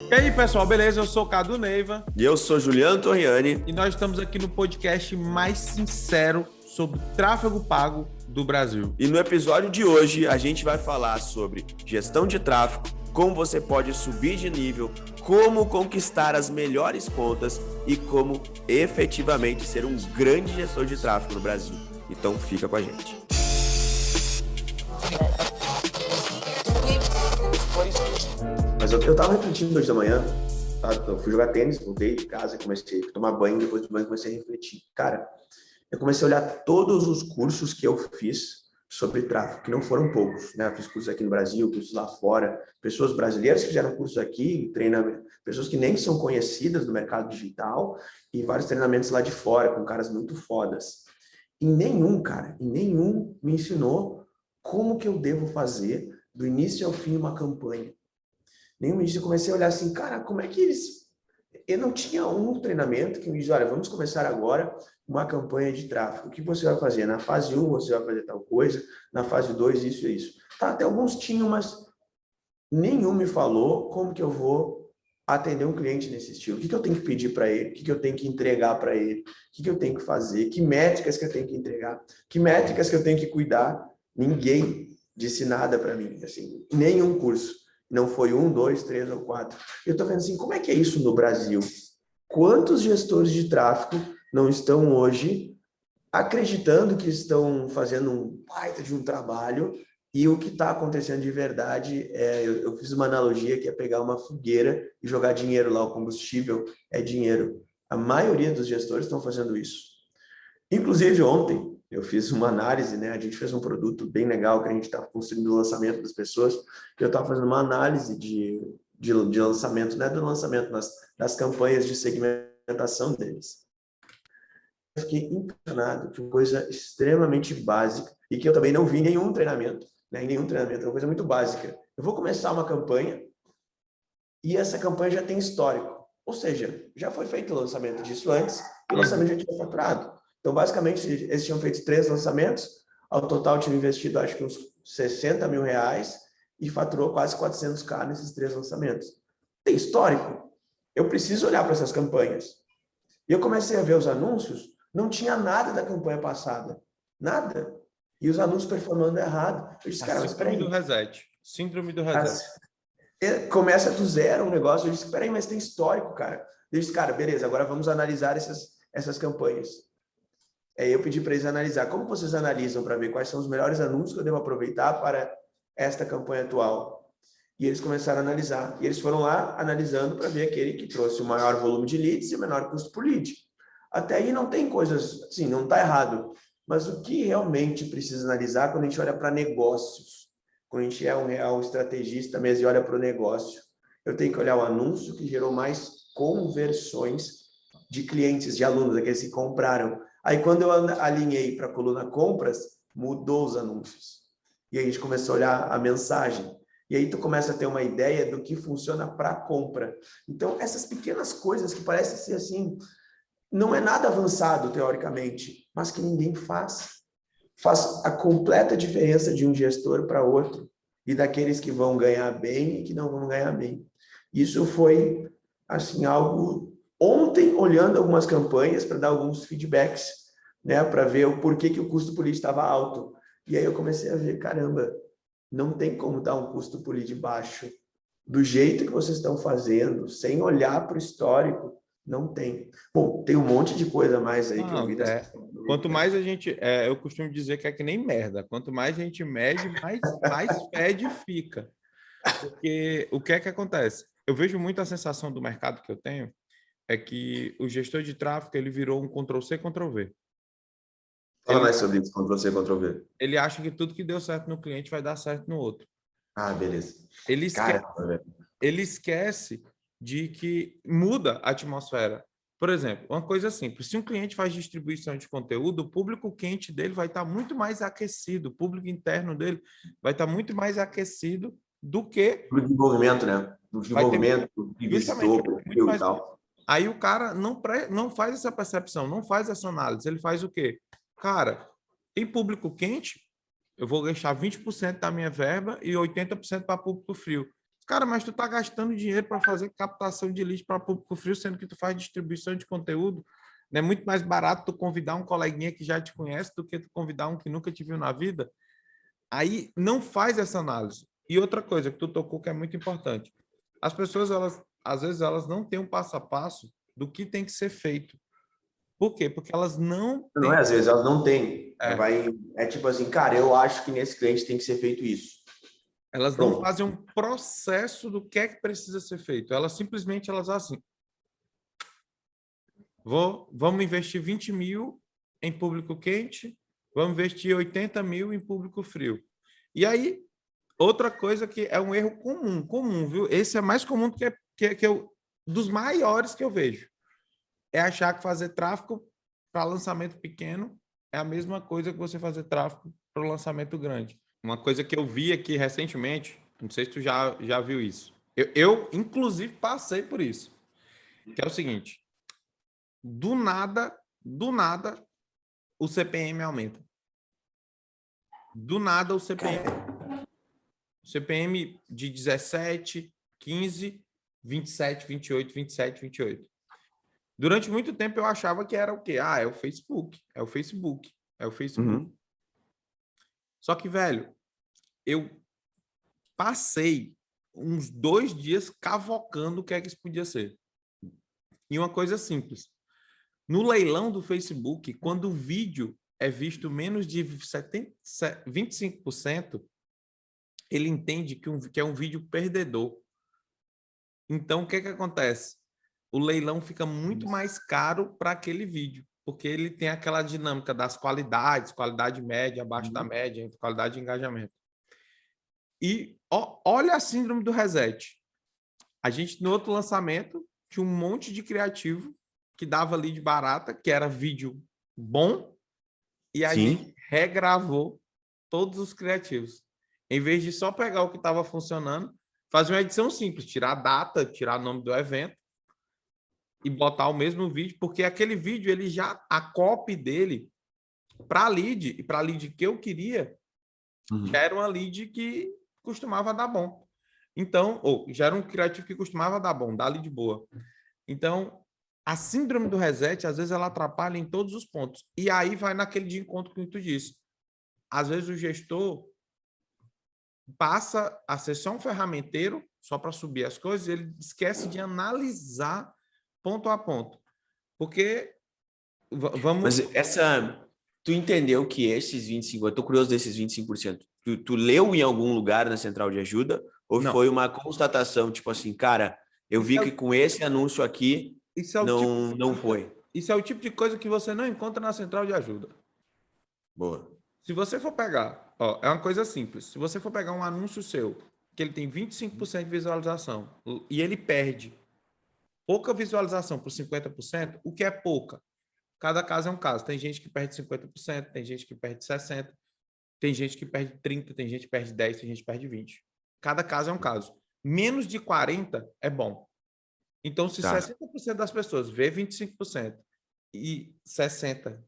E aí, pessoal, beleza? Eu sou o Cadu Neiva. E eu sou Juliano Torriani. E nós estamos aqui no podcast mais sincero sobre tráfego pago do Brasil. E no episódio de hoje, a gente vai falar sobre gestão de tráfego, como você pode subir de nível, como conquistar as melhores contas e como efetivamente ser um grande gestor de tráfego no Brasil. Então, fica com a gente. Mas eu tava refletindo hoje da manhã, tá? Eu fui jogar tênis, voltei de casa, comecei a tomar banho, depois de banho comecei a refletir. Cara, eu comecei a olhar todos os cursos que eu fiz sobre tráfego, que não foram poucos, né? Eu fiz cursos aqui no Brasil, cursos lá fora, pessoas brasileiras que fizeram cursos aqui, treinamento, pessoas que nem são conhecidas do mercado digital e vários treinamentos lá de fora, com caras muito fodas. E nenhum, cara, me ensinou como que eu devo fazer do início ao fim uma campanha. Nenhum dia eu comecei a olhar assim, cara, como é que eles... Eu não tinha um treinamento que me diz, olha, vamos começar agora uma campanha de tráfego. O que você vai fazer? Na fase 1 você vai fazer tal coisa, na fase 2 isso e isso. Tá, até alguns tinham, mas nenhum me falou como que eu vou atender um cliente nesse estilo. O que eu tenho que pedir para ele? O que eu tenho que entregar para ele? O que eu tenho que fazer? Que métricas que eu tenho que entregar? Que métricas que eu tenho que cuidar? Ninguém disse nada para mim, assim, nenhum curso. Não foi 1, 2, 3 ou 4. Eu estou vendo assim, como é que é isso no Brasil? Quantos gestores de tráfego não estão hoje acreditando que estão fazendo um baita de um trabalho e o que está acontecendo de verdade é... Eu fiz uma analogia que é pegar uma fogueira e jogar dinheiro lá, o combustível é dinheiro. A maioria dos gestores estão fazendo isso. Inclusive, ontem, eu fiz uma análise, né? A gente fez um produto bem legal que a gente está construindo o lançamento das pessoas. Eu estava fazendo uma análise de lançamento, né? Do lançamento das campanhas de segmentação deles. Eu fiquei impressionado, que coisa extremamente básica e que eu também não vi em nenhum treinamento, né? Em nenhum treinamento, é uma coisa muito básica. Eu vou começar uma campanha e essa campanha já tem histórico. Ou seja, já foi feito o lançamento disso antes e o lançamento já tinha faturado. Então, basicamente, eles tinham feito 3 lançamentos, ao total tinham investido, acho que uns 60 mil reais e faturou quase 400k nesses 3 lançamentos. Tem histórico? Eu preciso olhar para essas campanhas. E eu comecei a ver os anúncios, não tinha nada da campanha passada. Nada. E os anúncios performando errado. Eu disse, cara, mas peraí. Síndrome do reset. Síndrome do reset. Começa do zero um negócio. Eu disse, peraí, mas tem histórico, cara. Eu disse, cara, beleza, agora vamos analisar essas campanhas. Aí eu pedi para eles analisar. Como vocês analisam para ver quais são os melhores anúncios que eu devo aproveitar para esta campanha atual? E eles começaram a analisar. E eles foram lá analisando para ver aquele que trouxe o maior volume de leads e o menor custo por lead. Até aí não tem coisas, assim, não está errado. Mas o que realmente precisa analisar quando a gente olha para negócios? Quando a gente é um real estrategista mesmo e olha para o negócio. Eu tenho que olhar o anúncio que gerou mais conversões de clientes, de alunos, aqueles que compraram. Aí, quando eu alinhei para a coluna compras, mudou os anúncios. E aí a gente começou a olhar a mensagem. E aí tu começa a ter uma ideia do que funciona para a compra. Então, essas pequenas coisas que parecem ser assim, não é nada avançado, teoricamente, mas que ninguém faz. Faz a completa diferença de um gestor para outro. E daqueles que vão ganhar bem e que não vão ganhar bem. Isso foi, assim, algo... Ontem, olhando algumas campanhas para dar alguns feedbacks, né, para ver o porquê que o custo por lead estava alto. E aí eu comecei a ver, caramba, não tem como dar um custo por lead baixo. Do jeito que vocês estão fazendo, sem olhar para o histórico, não tem. Bom, tem um monte de coisa mais aí que eu vi dessa... Quanto mais a gente... eu costumo dizer que é que nem merda. Quanto mais a gente mede, mais fede fica. Porque o que é que acontece? Eu vejo muito a sensação do mercado que eu tenho, é que o gestor de tráfego ele virou um Ctrl+C, Ctrl+V. Fala mais sobre isso, Ctrl+C, Ctrl+V. Ele acha que tudo que deu certo no cliente vai dar certo no outro. Ah, beleza. Ele esquece de que muda a atmosfera. Por exemplo, uma coisa simples, se um cliente faz distribuição de conteúdo, o público quente dele vai estar muito mais aquecido, o público interno dele vai estar muito mais aquecido do que... O desenvolvimento, né? O desenvolvimento, que visitou, perfil e tal. Aí o cara não faz essa percepção, não faz essa análise. Ele faz o quê? Cara, tem público quente, eu vou gastar 20% da minha verba e 80% para público frio. Cara, mas tu tá gastando dinheiro para fazer captação de lead para público frio, sendo que tu faz distribuição de conteúdo. Não é muito mais barato tu convidar um coleguinha que já te conhece do que tu convidar um que nunca te viu na vida? Aí não faz essa análise. E outra coisa que tu tocou que é muito importante. As pessoas, às vezes, elas não têm um passo a passo do que tem que ser feito. Por quê? Porque elas não Não têm... é, às vezes elas não têm. É, É tipo assim, cara, eu acho que nesse cliente tem que ser feito isso. elas não Pronto. fazem um processo do que é que precisa ser feito. Elas simplesmente, elas assim, vamos investir 20 mil em público quente, vamos investir 80 mil em público frio. E aí, outra coisa que é um erro comum, viu? Esse é mais comum dos maiores que eu vejo. É achar que fazer tráfego para lançamento pequeno é a mesma coisa que você fazer tráfego para o lançamento grande. Uma coisa que eu vi aqui recentemente, não sei se tu já viu isso. Eu, inclusive, passei por isso. Que é o seguinte, do nada, o CPM aumenta. Do nada, o CPM de 17, 15, 27, 28, 27, 28. Durante muito tempo eu achava que era o quê? Ah, é o Facebook, é o Facebook, é o Facebook. Uhum. Só que, velho, eu passei uns 2 dias cavocando o que é que isso podia ser. E uma coisa simples. No leilão do Facebook, quando o vídeo é visto menos de 25%, ele entende que é um vídeo perdedor. Então, o que é que acontece? O leilão fica muito mais caro para aquele vídeo, porque ele tem aquela dinâmica das qualidades, qualidade média, abaixo da média, qualidade de engajamento. E olha a síndrome do reset. A gente, no outro lançamento, tinha um monte de criativo que dava lead barata, que era vídeo bom, e a gente regravou todos os criativos. Em vez de só pegar o que estava funcionando, fazer uma edição simples, tirar a data, tirar o nome do evento e botar o mesmo vídeo, porque aquele vídeo, ele já, a copy dele, para lead, e para lead que eu queria, já era uma lead que costumava dar bom. Então, já era um criativo que costumava dar bom, dar lead boa. Então, a síndrome do reset, às vezes, ela atrapalha em todos os pontos. E aí vai naquele de encontro que tu disse. Às vezes, o gestor passa a ser só um ferramenteiro, só para subir as coisas, e ele esquece de analisar ponto a ponto. Porque, vamos... Mas tu entendeu que esses 25%, eu tô curioso desses 25%, tu leu em algum lugar na central de ajuda? Ou Não. foi uma constatação, tipo assim, cara, eu vi que com esse anúncio aqui, não foi? Isso é o tipo de coisa que você não encontra na central de ajuda. Boa. Se você for pegar, é uma coisa simples. Se você for pegar um anúncio seu, que ele tem 25% de visualização, e ele perde pouca visualização por 50%, o que é pouca? Cada caso é um caso. Tem gente que perde 50%, tem gente que perde 60%, tem gente que perde 30%, tem gente que perde 10%, tem gente que perde 20%. Cada caso é um caso. Menos de 40% é bom. Então, se 60% das pessoas vê 25% e 60%...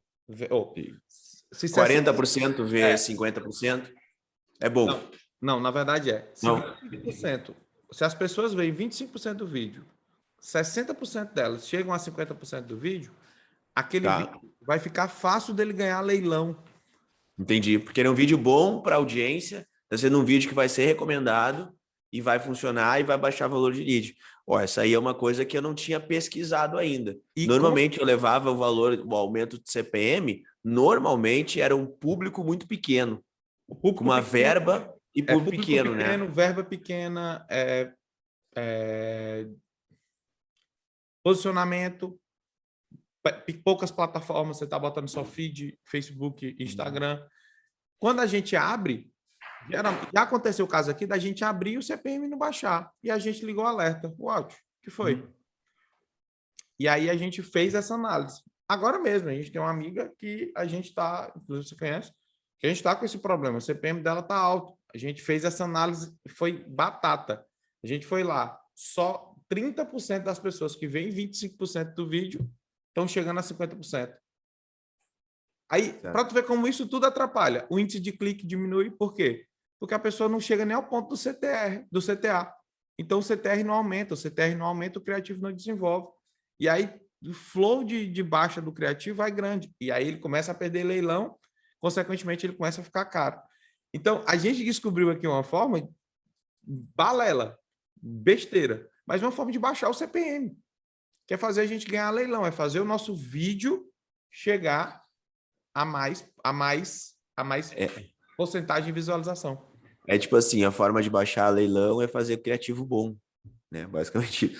se 40% vê 50%, é bom. Não, na verdade é. Se 25%, se as pessoas veem 25% do vídeo, 60% delas chegam a 50% do vídeo, aquele vídeo vai ficar fácil dele ganhar leilão. Entendi. Porque é um vídeo bom para a audiência, está sendo um vídeo que vai ser recomendado e vai funcionar e vai baixar valor de lead. Essa aí é uma coisa que eu não tinha pesquisado ainda. Normalmente eu levava o aumento de CPM, normalmente era um público muito pequeno, com uma verba e público pequeno, né? Verba pequena, posicionamento, poucas plataformas, você está botando só feed, Facebook, Instagram. Quando a gente abre, já aconteceu o caso aqui da gente abrir o CPM não baixar, e a gente ligou o alerta. Uau, o que foi? E aí a gente fez essa análise. Agora mesmo, a gente tem uma amiga que a gente está, inclusive você conhece, que a gente está com esse problema, o CPM dela está alto. A gente fez essa análise, foi batata. A gente foi lá, só 30% das pessoas que veem 25% do vídeo estão chegando a 50%. Aí, para tu ver como isso tudo atrapalha, o índice de clique diminui, por quê? Porque a pessoa não chega nem ao ponto do CTR, do CTA. Então o CTR não aumenta, o criativo não desenvolve. E aí o flow de baixa do criativo vai grande. E aí ele começa a perder leilão, consequentemente ele começa a ficar caro. Então a gente descobriu aqui uma forma balela, besteira, mas uma forma de baixar o CPM, que é fazer a gente ganhar leilão, é fazer o nosso vídeo chegar a mais porcentagem de visualização. É tipo assim, a forma de baixar leilão é fazer criativo bom, né? Basicamente,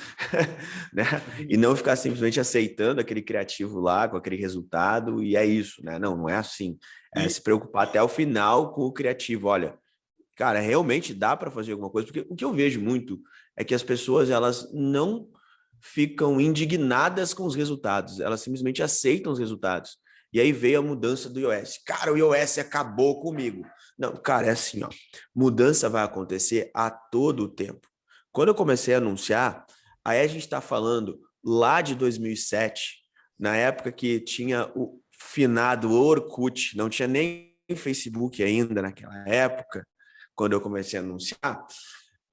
né? E não ficar simplesmente aceitando aquele criativo lá com aquele resultado e é isso, né? Não é assim. É se preocupar até o final com o criativo. Olha, cara, realmente dá para fazer alguma coisa, porque o que eu vejo muito é que as pessoas, elas não ficam indignadas com os resultados, elas simplesmente aceitam os resultados. E aí veio a mudança do iOS. Cara, o iOS acabou comigo. Não, cara, é assim, ó. Mudança vai acontecer a todo o tempo. Quando eu comecei a anunciar, aí a gente está falando lá de 2007, na época que tinha o finado Orkut, não tinha nem Facebook ainda naquela época, quando eu comecei a anunciar.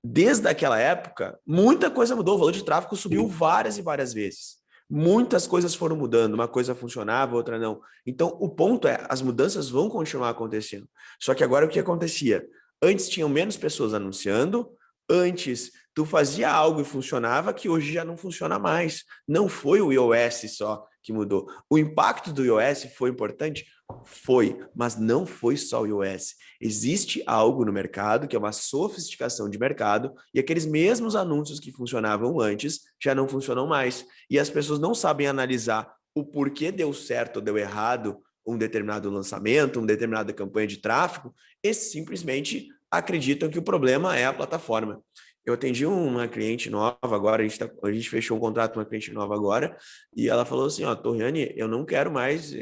Desde aquela época, muita coisa mudou, o valor de tráfego subiu várias e várias vezes. Muitas coisas foram mudando, uma coisa funcionava, outra não. Então, o ponto é, as mudanças vão continuar acontecendo. Só que agora o que acontecia? Antes tinham menos pessoas anunciando, antes tu fazia algo e funcionava, que hoje já não funciona mais. Não foi o iOS só que mudou. O impacto do iOS foi importante? Foi, mas não foi só o iOS. Existe algo no mercado que é uma sofisticação de mercado e aqueles mesmos anúncios que funcionavam antes já não funcionam mais. E as pessoas não sabem analisar o porquê deu certo ou deu errado um determinado lançamento, uma determinada campanha de tráfego, e simplesmente acreditam que o problema é a plataforma. Eu atendi uma cliente nova agora, a gente fechou um contrato com uma cliente nova agora, e ela falou assim, ó, Torriani, eu não quero mais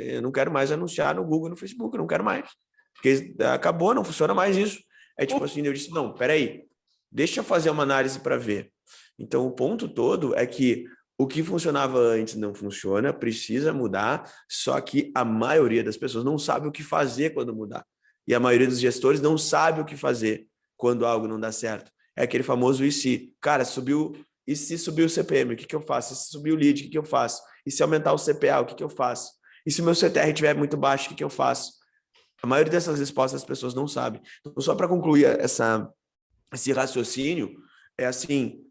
anunciar no Google e no Facebook, eu não quero mais. Porque acabou, não funciona mais isso. É tipo assim, eu disse, não, peraí, deixa eu fazer uma análise para ver. Então, o ponto todo é que o que funcionava antes não funciona, precisa mudar, só que a maioria das pessoas não sabe o que fazer quando mudar. E a maioria dos gestores não sabe o que fazer quando algo não dá certo. É aquele famoso e se. Cara, subiu. E se subir o CPM, o que eu faço? E se subir o lead, o que eu faço? E se aumentar o CPA, o que eu faço? E se o meu CTR estiver muito baixo, o que eu faço? A maioria dessas respostas as pessoas não sabem. Então, só para concluir esse raciocínio, é assim,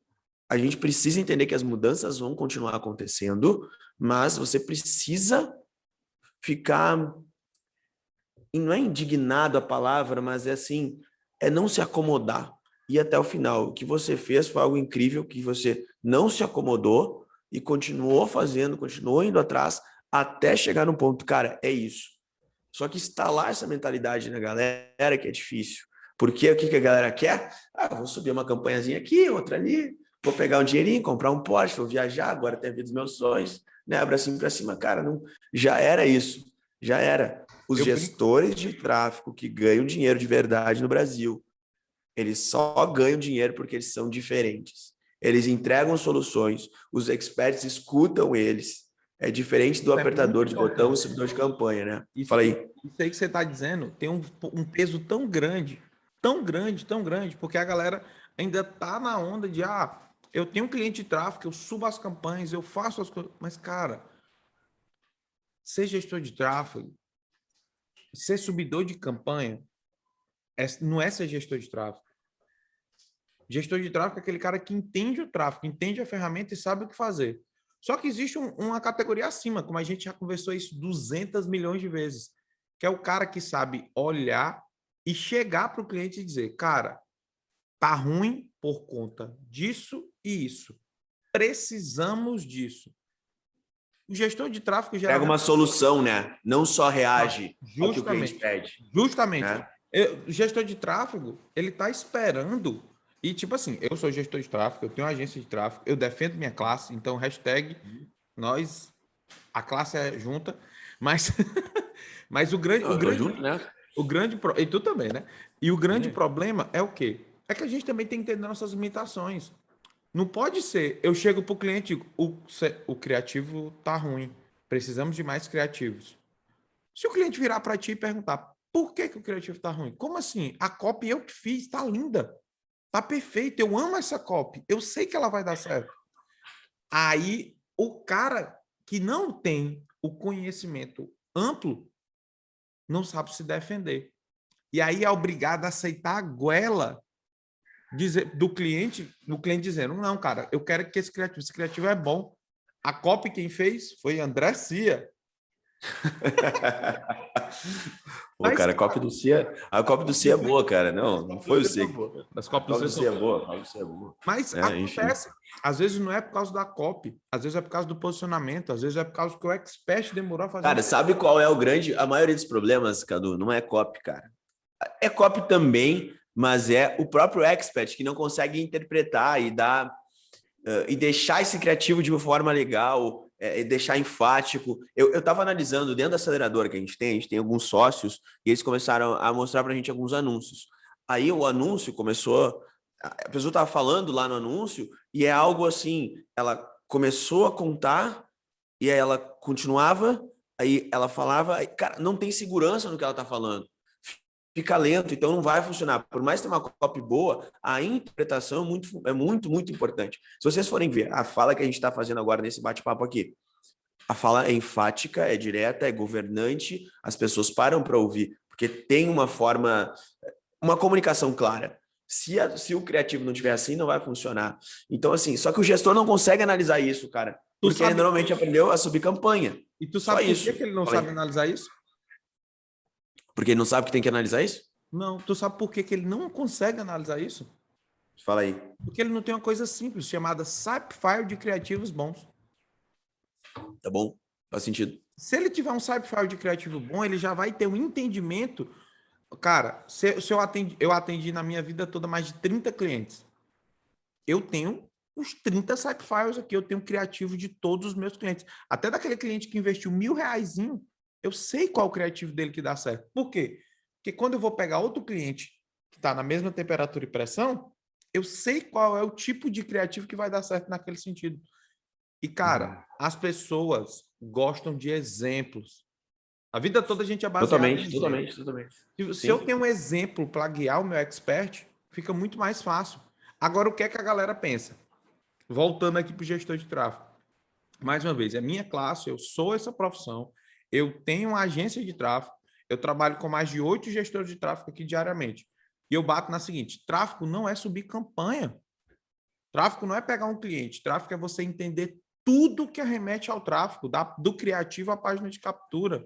a gente precisa entender que as mudanças vão continuar acontecendo, mas você precisa ficar, e não é indignado a palavra, mas é assim, é não se acomodar. E até o final, o que você fez foi algo incrível, que você não se acomodou e continuou fazendo, continuou indo atrás, até chegar no ponto, cara, é isso. Só que instalar essa mentalidade na galera que é difícil. Porque o que a galera quer? Ah, vou subir uma campanhazinha aqui, outra ali, vou pegar um dinheirinho, comprar um Porsche, vou viajar, agora tem a vida dos meus sonhos, né? Abracinho para cima, cara, não, já era isso, já era. Os gestores de tráfego que ganham dinheiro de verdade no Brasil, eles só ganham dinheiro porque eles são diferentes. Eles entregam soluções, os experts escutam eles. É diferente do apertador de botão e subidor de campanha, né? Fala aí. Isso aí que você está dizendo tem um peso tão grande, porque a galera ainda está na onda de, eu tenho um cliente de tráfego, eu subo as campanhas, eu faço as coisas. Mas, cara, ser gestor de tráfego, ser subidor de campanha, não é ser gestor de tráfego. Gestor de tráfego é aquele cara que entende o tráfego, entende a ferramenta e sabe o que fazer. Só que existe uma categoria acima, como a gente já conversou isso 200 milhões de vezes, que é o cara que sabe olhar e chegar para o cliente e dizer, cara, tá ruim por conta disso e isso. Precisamos disso. O gestor de tráfego já pega uma solução, né? Não só reage ao que o cliente pede. Justamente. Né? O gestor de tráfego, ele está esperando. E, tipo assim, eu sou gestor de tráfego, eu tenho uma agência de tráfego, eu defendo minha classe, então, hashtag, nós, a classe é junta, mas o grande... E tu também, né? E o grande problema é o quê? É que a gente também tem que entender nossas limitações. Não pode ser, eu chego para o cliente e digo, o criativo tá ruim, precisamos de mais criativos. Se o cliente virar para ti e perguntar, por que o criativo tá ruim? Como assim? A copy eu que fiz, tá linda. Tá perfeito, eu amo essa copy, eu sei que ela vai dar certo. Aí, o cara que não tem o conhecimento amplo não sabe se defender. E aí é obrigado a aceitar a goela do cliente dizendo, não, cara, eu quero que esse criativo é bom. A copy quem fez foi André Cia. Pô, cara, a cópia do Cia é boa, cara. Não foi o Cia. As A cópias cópia do Cia é boa, a cópia do Cia é boa. Mas acontece. Às vezes não é por causa da copy, às vezes é por causa do posicionamento, às vezes é por causa que o expert demorou a fazer. Cara, sabe qual é a maioria dos problemas, Cadu? Não é copy, cara. É copy também, mas é o próprio expert que não consegue interpretar e dar e deixar esse criativo de uma forma legal, deixar enfático. Eu estava analisando dentro da aceleradora que a gente tem alguns sócios e eles começaram a mostrar para a gente alguns anúncios. Aí o anúncio começou, a pessoa estava falando lá no anúncio e é algo assim, ela começou a contar e aí ela continuava, aí ela falava, aí, cara, não tem segurança no que ela está falando. Fica lento, então não vai funcionar. Por mais que tenha uma copy boa, a interpretação é muito importante. Se vocês forem ver a fala que a gente está fazendo agora nesse bate-papo aqui, a fala é enfática, é direta, é governante, as pessoas param para ouvir, porque tem uma comunicação clara. Se o criativo não tiver assim, não vai funcionar. Então, assim, só que o gestor não consegue analisar isso, cara, porque ele normalmente aprendeu a subir campanha. E tu sabe por que ele não sabe analisar isso? Porque ele não sabe que tem que analisar isso? Não, tu sabe por que ele não consegue analisar isso? Fala aí. Porque ele não tem uma coisa simples, chamada Sapphire de criativos bons. Tá bom? Faz sentido. Se ele tiver um Sapphire de criativo bom, ele já vai ter um entendimento. Cara, se eu atendi na minha vida toda mais de 30 clientes. Eu tenho uns 30 Sapphires aqui, eu tenho criativo de todos os meus clientes. Até daquele cliente que investiu R$1.000, eu sei qual o criativo dele que dá certo. Por quê? Porque quando eu vou pegar outro cliente que está na mesma temperatura e pressão, eu sei qual é o tipo de criativo que vai dar certo naquele sentido. E, cara, as pessoas gostam de exemplos. A vida toda a gente é baseado em Totalmente. Se eu tenho um exemplo para guiar o meu expert, fica muito mais fácil. Agora, o que é que a galera pensa? Voltando aqui para o gestor de tráfego. Mais uma vez, é minha classe, eu sou essa profissão, eu tenho uma agência de tráfego, eu trabalho com mais de 8 gestores de tráfego aqui diariamente. E eu bato na seguinte, tráfego não é subir campanha. Tráfego não é pegar um cliente, tráfego é você entender tudo que arremete ao tráfego, do criativo à página de captura,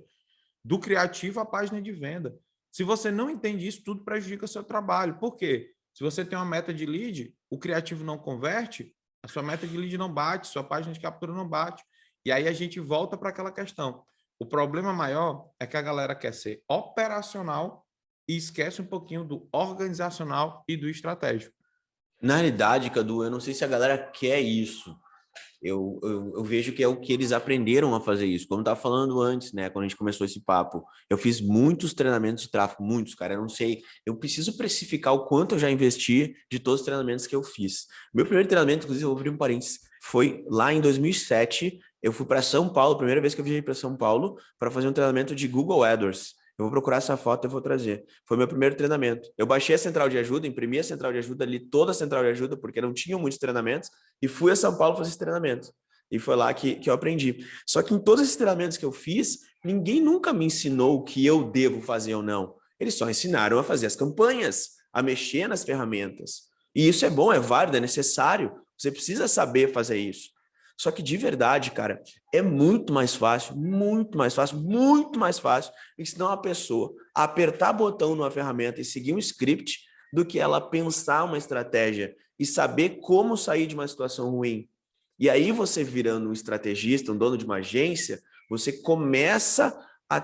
do criativo à página de venda. Se você não entende isso, tudo prejudica o seu trabalho. Por quê? Se você tem uma meta de lead, o criativo não converte, a sua meta de lead não bate, sua página de captura não bate. E aí a gente volta para aquela questão. O problema maior é que a galera quer ser operacional e esquece um pouquinho do organizacional e do estratégico. Na realidade, Cadu, eu não sei se a galera quer isso. Eu vejo que é o que eles aprenderam a fazer isso. Como eu estava falando antes, né? Quando a gente começou esse papo, eu fiz muitos treinamentos de tráfego, muitos, cara. Eu não sei, eu preciso precificar o quanto eu já investi de todos os treinamentos que eu fiz. Meu primeiro treinamento, inclusive, eu vou abrir um parênteses, foi lá em 2007. Eu fui para São Paulo, primeira vez que eu viajei para São Paulo, para fazer um treinamento de Google AdWords. Eu vou procurar essa foto e vou trazer. Foi meu primeiro treinamento. Eu baixei a central de ajuda, imprimi a central de ajuda, li toda a central de ajuda, porque não tinham muitos treinamentos, e fui a São Paulo fazer esse treinamento. E foi lá que eu aprendi. Só que em todos esses treinamentos que eu fiz, ninguém nunca me ensinou o que eu devo fazer ou não. Eles só ensinaram a fazer as campanhas, a mexer nas ferramentas. E isso é bom, é válido, é necessário. Você precisa saber fazer isso. Só que de verdade, cara, é muito mais fácil ensinar uma pessoa a apertar botão numa ferramenta e seguir um script do que ela pensar uma estratégia e saber como sair de uma situação ruim. E aí você virando um estrategista, um dono de uma agência, você começa a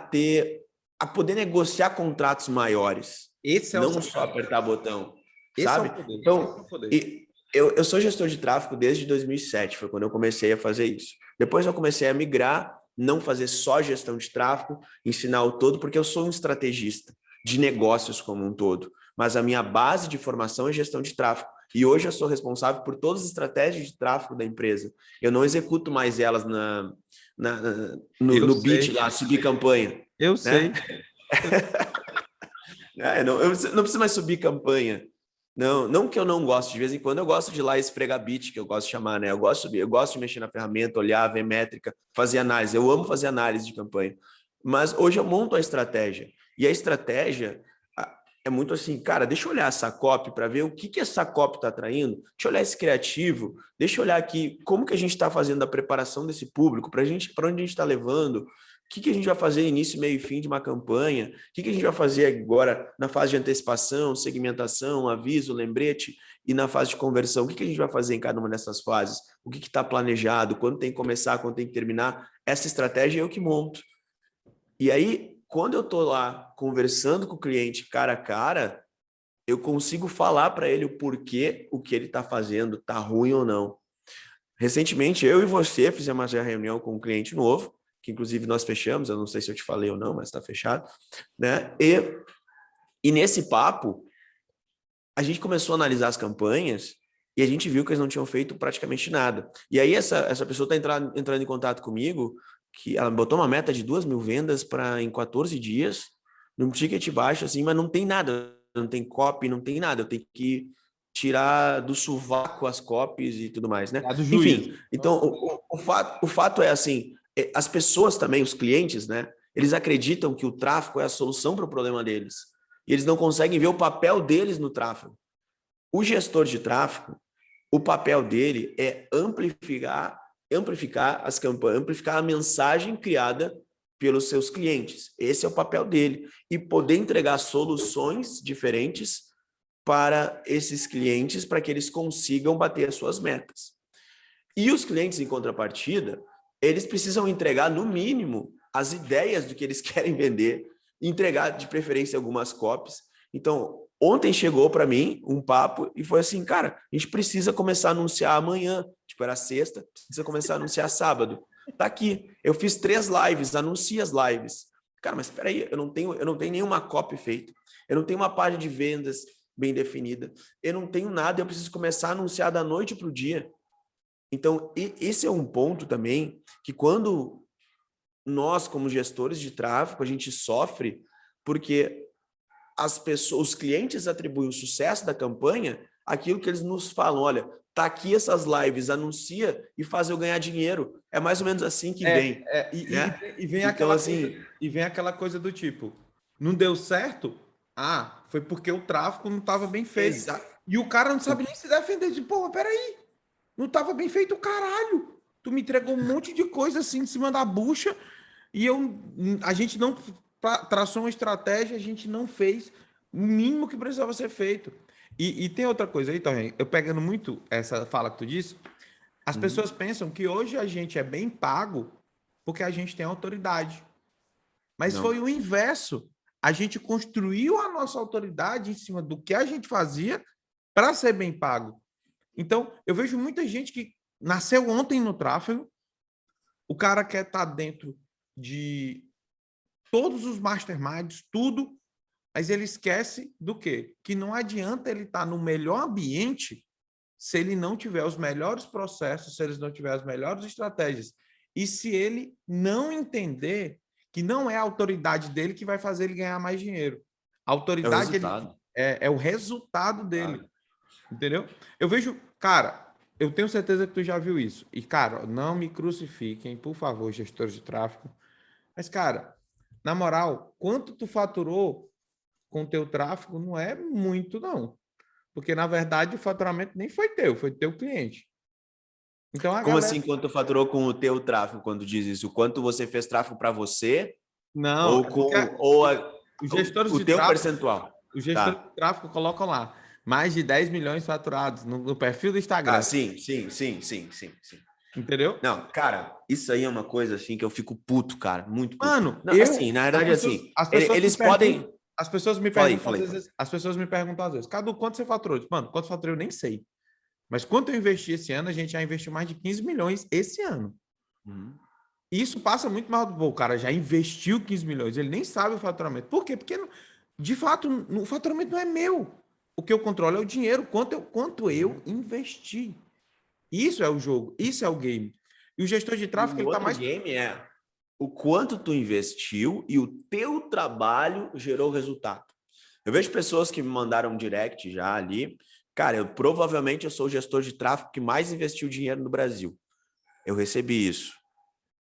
poder negociar contratos maiores. Esse é não só apertar botão, esse sabe? É o poder. Então, esse é o poder. Eu sou gestor de tráfego desde 2007, foi quando eu comecei a fazer isso. Depois eu comecei a migrar, não fazer só gestão de tráfego, ensinar o todo, porque eu sou um estrategista de negócios como um todo. Mas a minha base de formação é gestão de tráfego. E hoje eu sou responsável por todas as estratégias de tráfego da empresa. Eu não executo mais elas no bit lá, subir campanha. Eu né? sei. Eu não preciso mais subir campanha. Não que eu não gosto, de vez em quando eu gosto de ir lá esfregar beat, que eu gosto de chamar, né? Eu gosto de mexer na ferramenta, olhar, ver métrica, fazer análise. Eu amo fazer análise de campanha. Mas hoje eu monto a estratégia. E a estratégia é muito assim, cara, deixa eu olhar essa copy para ver o que essa copy está atraindo. Deixa eu olhar esse criativo. Deixa eu olhar aqui como que a gente está fazendo a preparação desse público, para onde a gente está levando. O que a gente vai fazer início, meio e fim de uma campanha? O que a gente vai fazer agora na fase de antecipação, segmentação, aviso, lembrete e na fase de conversão? O que a gente vai fazer em cada uma dessas fases? O que está planejado? Quando tem que começar? Quando tem que terminar? Essa estratégia é eu que monto. E aí, quando eu estou lá conversando com o cliente cara a cara, eu consigo falar para ele o porquê o que ele está fazendo está ruim ou não. Recentemente, eu e você fizemos uma reunião com um cliente novo, que inclusive nós fechamos, eu não sei se eu te falei ou não, mas está fechado, né? E nesse papo, a gente começou a analisar as campanhas e a gente viu que eles não tinham feito praticamente nada. E aí essa pessoa está entrando em contato comigo, que ela botou uma meta de 2.000 vendas em 14 dias, num ticket baixo, assim, mas não tem nada, não tem copy, não tem nada, eu tenho que tirar do sovaco as copies e tudo mais, né? Enfim, então o fato é assim, as pessoas também, os clientes, né? Eles acreditam que o tráfego é a solução para o problema deles. E eles não conseguem ver o papel deles no tráfego. O gestor de tráfego, o papel dele é amplificar as campanhas, amplificar a mensagem criada pelos seus clientes. Esse é o papel dele. E poder entregar soluções diferentes para esses clientes, para que eles consigam bater as suas metas. E os clientes, em contrapartida, eles precisam entregar, no mínimo, as ideias do que eles querem vender, entregar, de preferência, algumas copies. Então, ontem chegou para mim um papo e foi assim, cara, a gente precisa começar a anunciar amanhã, tipo, era sexta, precisa começar a anunciar sábado. Tá aqui, eu fiz 3 lives, anuncie as lives. Cara, mas espera aí, eu não tenho nenhuma copy feita, eu não tenho uma página de vendas bem definida, eu não tenho nada, eu preciso começar a anunciar da noite para o dia. Então, esse é um ponto também que quando nós, como gestores de tráfego, a gente sofre porque as pessoas, os clientes atribuem o sucesso da campanha àquilo que eles nos falam. Olha, tá aqui essas lives, anuncia e faz eu ganhar dinheiro. É mais ou menos assim que vem. E vem então, aquela coisa do tipo, não deu certo? Ah, foi porque o tráfego não estava bem feito. E o cara não sabe nem se defender. De, pô, peraí, não estava bem feito o caralho. Tu me entregou um monte de coisa assim em cima da bucha e a gente não traçou uma estratégia, a gente não fez o mínimo que precisava ser feito. E tem outra coisa aí também, eu pegando muito essa fala que tu disse, as pessoas pensam que hoje a gente é bem pago porque a gente tem autoridade. Mas foi o inverso. A gente construiu a nossa autoridade em cima do que a gente fazia para ser bem pago. Então, eu vejo muita gente que nasceu ontem no tráfego, o cara quer estar dentro de todos os masterminds, tudo, mas ele esquece do quê? Que não adianta ele estar no melhor ambiente se ele não tiver os melhores processos, se ele não tiver as melhores estratégias. E se ele não entender que não é a autoridade dele que vai fazer ele ganhar mais dinheiro. A autoridade é o resultado dele. Entendeu? Eu vejo, cara, eu tenho certeza que tu já viu isso. E, cara, não me crucifiquem, por favor, gestores de tráfego. Mas, cara, na moral, quanto tu faturou com o teu tráfego não é muito, não. Porque, na verdade, o faturamento nem foi teu, foi teu cliente. Então, como assim, quanto tu faturou com o teu tráfego, quando diz isso? Quanto você fez tráfego para você? Não, os gestores de teu tráfego, percentual. Os gestores de tráfego colocam lá mais de 10 milhões faturados no perfil do Instagram. Sim. Entendeu? Não, cara, isso aí é uma coisa assim que eu fico puto, cara, muito puto. Mano, não, assim, na verdade, eles podem... As pessoas me perguntam às vezes, Cadu, quanto você faturou? Mano, quanto faturei eu nem sei. Mas quanto eu investi esse ano, a gente já investiu mais de 15 milhões esse ano. Isso passa muito mal. O cara já investiu 15 milhões, ele nem sabe o faturamento. Por quê? Porque, de fato, o faturamento não é meu. O que eu controlo é o dinheiro, quanto eu investi. Isso é o jogo, isso é o game. E o gestor de tráfego, ele tá mais... O game é o quanto tu investiu e o teu trabalho gerou resultado. Eu vejo pessoas que me mandaram um direct já ali. Cara, provavelmente eu sou o gestor de tráfego que mais investiu dinheiro no Brasil. Eu recebi isso.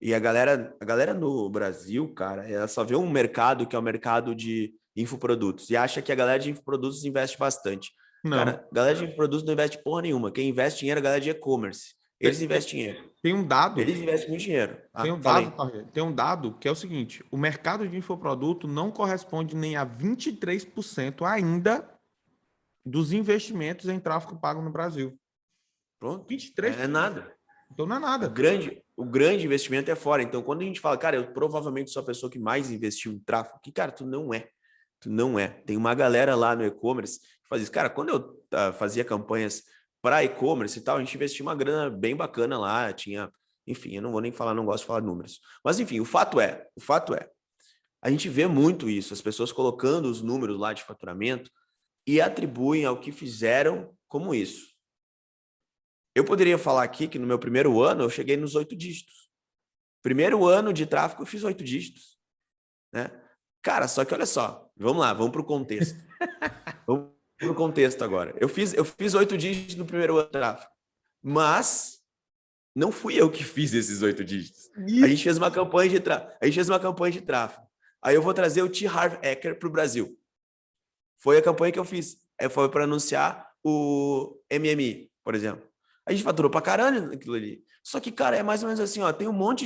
E a galera no Brasil, cara, ela só vê um mercado que é o mercado de infoprodutos e acha que a galera de infoprodutos investe bastante. Não. Cara, a galera de infoprodutos não investe porra nenhuma. Quem investe dinheiro é a galera de e-commerce. Eles investem dinheiro. Tem um dado. Eles investem muito dinheiro. Tem um dado que é o seguinte: o mercado de infoproduto não corresponde nem a 23% ainda dos investimentos em tráfego pago no Brasil. Pronto. 23%. É nada. Então não é nada. O grande investimento é fora. Então, quando a gente fala, cara, eu provavelmente sou a pessoa que mais investiu em tráfego, que, cara, tu não é. Tu não é. Tem uma galera lá no e-commerce que faz isso. Cara, quando eu fazia campanhas para e-commerce e tal, a gente investia uma grana bem bacana lá. Tinha, enfim, eu não vou nem falar, não gosto de falar números. Mas, enfim, o fato é, a gente vê muito isso, as pessoas colocando os números lá de faturamento e atribuem ao que fizeram como isso. Eu poderia falar aqui que no meu primeiro ano eu cheguei nos 8 dígitos. Primeiro ano de tráfego eu fiz 8 dígitos. Né? Cara, só que olha só, vamos lá, vamos para o contexto. Vamos para o contexto agora. Eu fiz 8 dígitos no primeiro ano de tráfego, mas não fui eu que fiz esses 8 dígitos. A gente fez uma campanha de tráfego. Aí eu vou trazer o T-Harv Eker para o Brasil. Foi a campanha que eu fiz. Foi para anunciar o MMI, por exemplo. A gente faturou pra caramba aquilo ali. Só que, cara, é mais ou menos assim, ó, tem um monte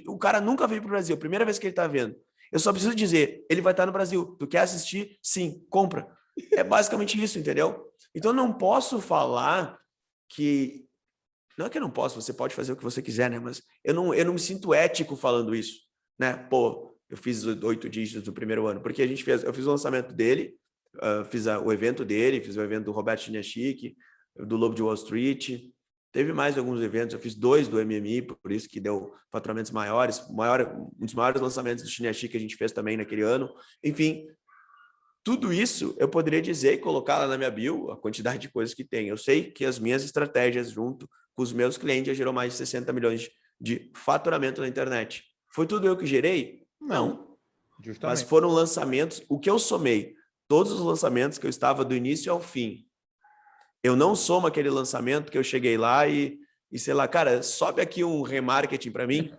o cara nunca veio pro Brasil, primeira vez que ele tá vendo. Eu só preciso dizer, ele vai estar no Brasil. Tu quer assistir? Sim, compra. É basicamente isso, entendeu? Então, eu não posso falar que... Não é que eu não posso, você pode fazer o que você quiser, né? Mas eu não me sinto ético falando isso, né? Pô, eu fiz 8 dígitos no primeiro ano, porque eu fiz o lançamento dele, fiz o evento dele, fiz o evento do Roberto Chiniachik, do Lobo de Wall Street. Teve mais alguns eventos, eu fiz 2 do MMI, por isso que deu faturamentos maiores, um dos maiores lançamentos do Chiniachik que a gente fez também naquele ano. Enfim, tudo isso eu poderia dizer e colocar lá na minha bio a quantidade de coisas que tem. Eu sei que as minhas estratégias junto com os meus clientes já gerou mais de 60 milhões de faturamento na internet. Foi tudo eu que gerei? Não. Justamente. Mas foram lançamentos, o que eu somei, todos os lançamentos que eu estava do início ao fim. Eu não somo aquele lançamento que eu cheguei lá e sei lá, cara, sobe aqui um remarketing para mim,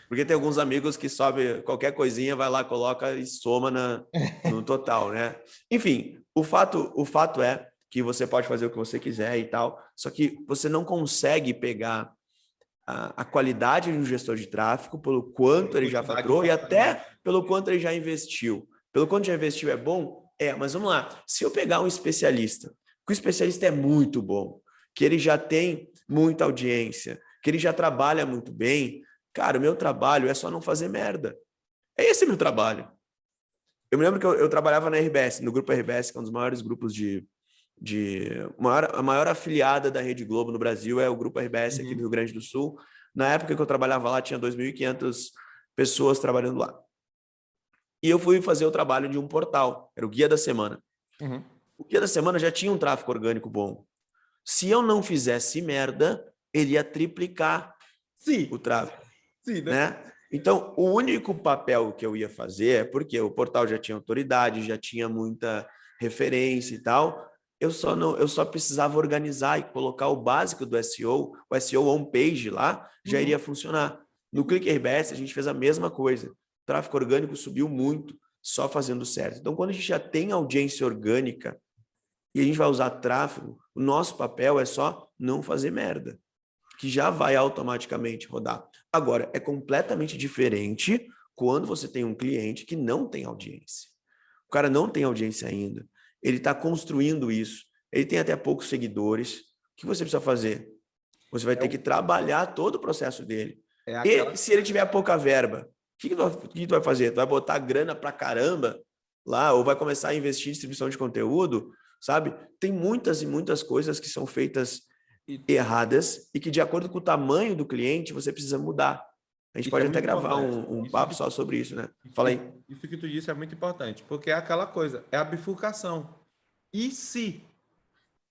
porque tem alguns amigos que sobe qualquer coisinha, vai lá, coloca e soma no total, né? Enfim, o fato é que você pode fazer o que você quiser e tal, só que você não consegue pegar a qualidade de um gestor de tráfego pelo quanto ele já faturou e até pelo quanto ele já investiu. Pelo quanto já investiu é bom? É, mas vamos lá. Se eu pegar um especialista, que o especialista é muito bom, que ele já tem muita audiência, que ele já trabalha muito bem, cara, o meu trabalho é só não fazer merda. É esse meu trabalho. Eu me lembro que eu trabalhava na RBS, no grupo RBS, que é um dos maiores grupos a maior afiliada da Rede Globo no Brasil é o grupo RBS aqui do Rio Grande do Sul. Na época que eu trabalhava lá, tinha 2.500 pessoas trabalhando lá. E eu fui fazer o trabalho de um portal, era o Guia da Semana. O Guia da Semana já tinha um tráfego orgânico bom. Se eu não fizesse merda, ele ia triplicar o tráfego. Sim, né? Então, o único papel que eu ia fazer é porque o portal já tinha autoridade, já tinha muita referência e tal. Eu só precisava organizar e colocar o básico do SEO, o SEO on-page lá, já iria funcionar. No Click RBS, a gente fez a mesma coisa. O tráfego orgânico subiu muito, só fazendo certo. Então, quando a gente já tem audiência orgânica e a gente vai usar tráfego, o nosso papel é só não fazer merda, que já vai automaticamente rodar. Agora, é completamente diferente quando você tem um cliente que não tem audiência. O cara não tem audiência ainda. Ele está construindo isso. Ele tem até poucos seguidores. O que você precisa fazer? Você vai ter que trabalhar todo o processo dele. E se ele tiver pouca verba, o que tu vai fazer? Tu vai botar grana pra caramba lá ou vai começar a investir em distribuição de conteúdo? Sabe? Tem muitas e muitas coisas que são feitas erradas e que, de acordo com o tamanho do cliente, você precisa mudar. A gente pode até gravar um papo só sobre isso, né? Fala aí. Isso que tu disse é muito importante, porque é aquela coisa, é a bifurcação. E se?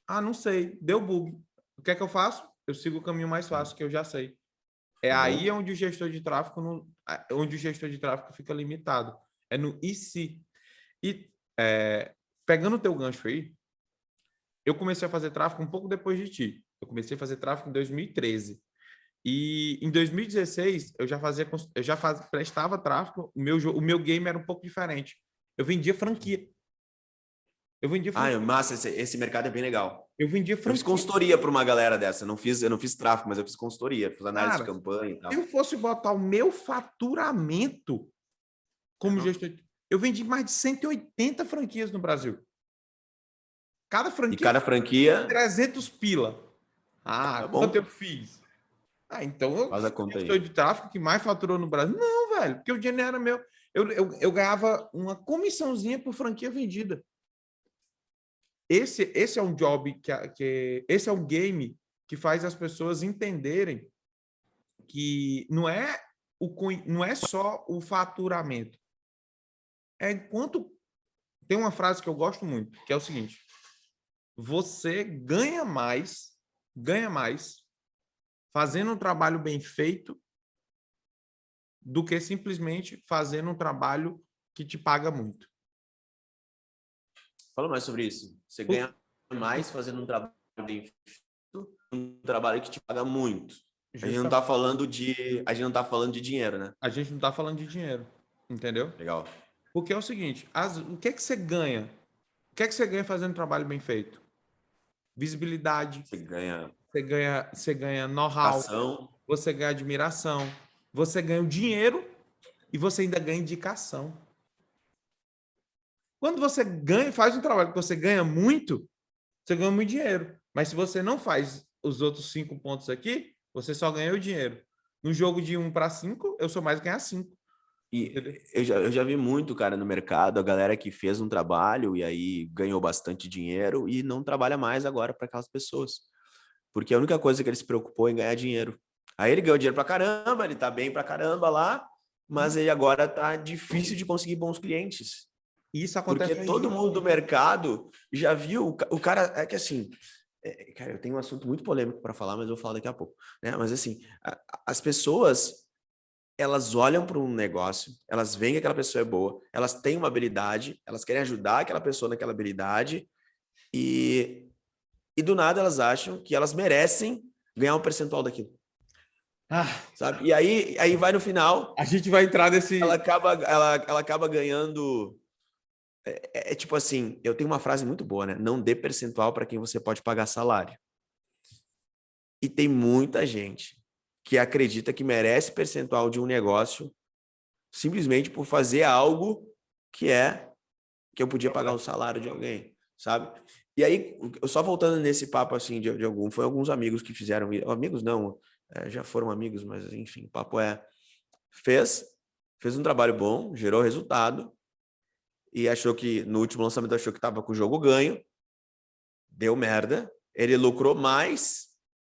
Ah, não sei, deu bug. O que é que eu faço? Eu sigo o caminho mais fácil, que eu já sei. É aí onde o gestor de tráfego fica limitado. É no e se. E pegando o teu gancho aí, eu comecei a fazer tráfego um pouco depois de ti. Eu comecei a fazer tráfego em 2013. E em 2016, eu já prestava tráfego, o meu game era um pouco diferente. Eu vendia franquia. Massa, esse mercado é bem legal. Eu vendia Eu fiz franquia. consultoria para uma galera dessa. Eu não fiz tráfego, mas eu fiz consultoria, fiz análise de campanha e tal. Se eu fosse botar o meu faturamento como gestor, eu vendi mais de 180 franquias no Brasil. Cada franquia 300 pila. Tá bom. Quanto eu fiz? Então eu faz a conta gestor de tráfego que mais faturou no Brasil. Não, velho, porque o dinheiro era meu. Eu ganhava uma comissãozinha por franquia vendida. Esse é um job esse é um game que faz as pessoas entenderem que não é só o faturamento. Tem uma frase que eu gosto muito, que é o seguinte: você ganha mais fazendo um trabalho bem feito do que simplesmente fazendo um trabalho que te paga muito. Fala mais sobre isso. Você ganha mais fazendo um trabalho bem feito, um trabalho que te paga muito. A gente não está falando de dinheiro, né? A gente não está falando de dinheiro, entendeu? Legal. Porque é o seguinte, o que é que você ganha? O que é que você ganha fazendo um trabalho bem feito? Visibilidade. Você ganha know-how. Você ganha admiração. Você ganha o dinheiro e você ainda ganha indicação. Quando você faz um trabalho que você ganha muito dinheiro. Mas se você não faz os outros 5 pontos aqui, você só ganha o dinheiro. No jogo de 1 para 5, eu sou mais ganhar 5. E eu já vi muito, cara, no mercado, a galera que fez um trabalho e aí ganhou bastante dinheiro e não trabalha mais agora para aquelas pessoas. Porque a única coisa que ele se preocupou é em ganhar dinheiro. Aí ele ganhou dinheiro pra caramba, ele tá bem pra caramba lá, mas ele agora tá difícil de conseguir bons clientes. Isso acontece. Porque todo mundo do mercado já viu, o cara, é que assim, cara, eu tenho um assunto muito polêmico para falar, mas eu vou falar daqui a pouco, né? Mas assim, as pessoas, elas olham para um negócio, elas veem que aquela pessoa é boa, elas têm uma habilidade, elas querem ajudar aquela pessoa naquela habilidade e do nada elas acham que elas merecem ganhar um percentual daquilo. Sabe? E aí vai no final. A gente vai entrar nesse. Ela acaba ganhando. Tipo assim, eu tenho uma frase muito boa, né? Não dê percentual para quem você pode pagar salário. E tem muita gente que acredita que merece percentual de um negócio simplesmente por fazer algo que eu podia pagar o salário de alguém, sabe? E aí, só voltando nesse papo assim foi alguns amigos que fizeram, amigos não, já foram amigos, mas enfim, o papo fez um trabalho bom, gerou resultado e achou que no último lançamento achou que estava com o jogo ganho, deu merda, ele lucrou mais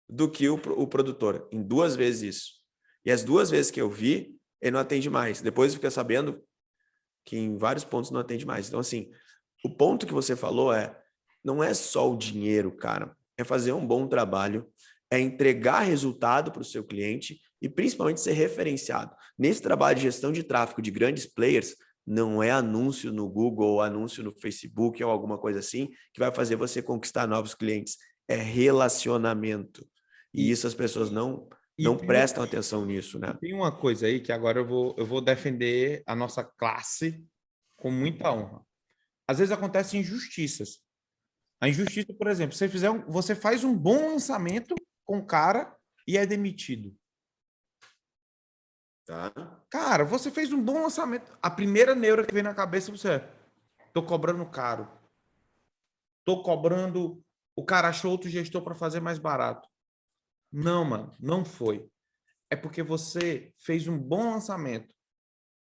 do que o produtor, em 2 vezes isso. E as 2 vezes que eu vi, ele não atende mais. Depois fica sabendo que em vários pontos não atende mais. Então, assim, o ponto que você falou não é só o dinheiro, cara. É fazer um bom trabalho, é entregar resultado para o seu cliente e principalmente ser referenciado. Nesse trabalho de gestão de tráfego de grandes players, não é anúncio no Google ou anúncio no Facebook ou alguma coisa assim que vai fazer você conquistar novos clientes. É relacionamento. E isso as pessoas não prestam atenção nisso, né? Tem uma coisa aí que agora eu vou defender a nossa classe com muita honra. Às vezes acontecem injustiças. A injustiça, por exemplo, você faz um bom lançamento com o cara e é demitido. Tá. Cara, você fez um bom lançamento. A primeira neura que vem na cabeça tô cobrando caro. Tô cobrando... O cara achou outro gestor para fazer mais barato. Não, mano, não foi. É porque você fez um bom lançamento,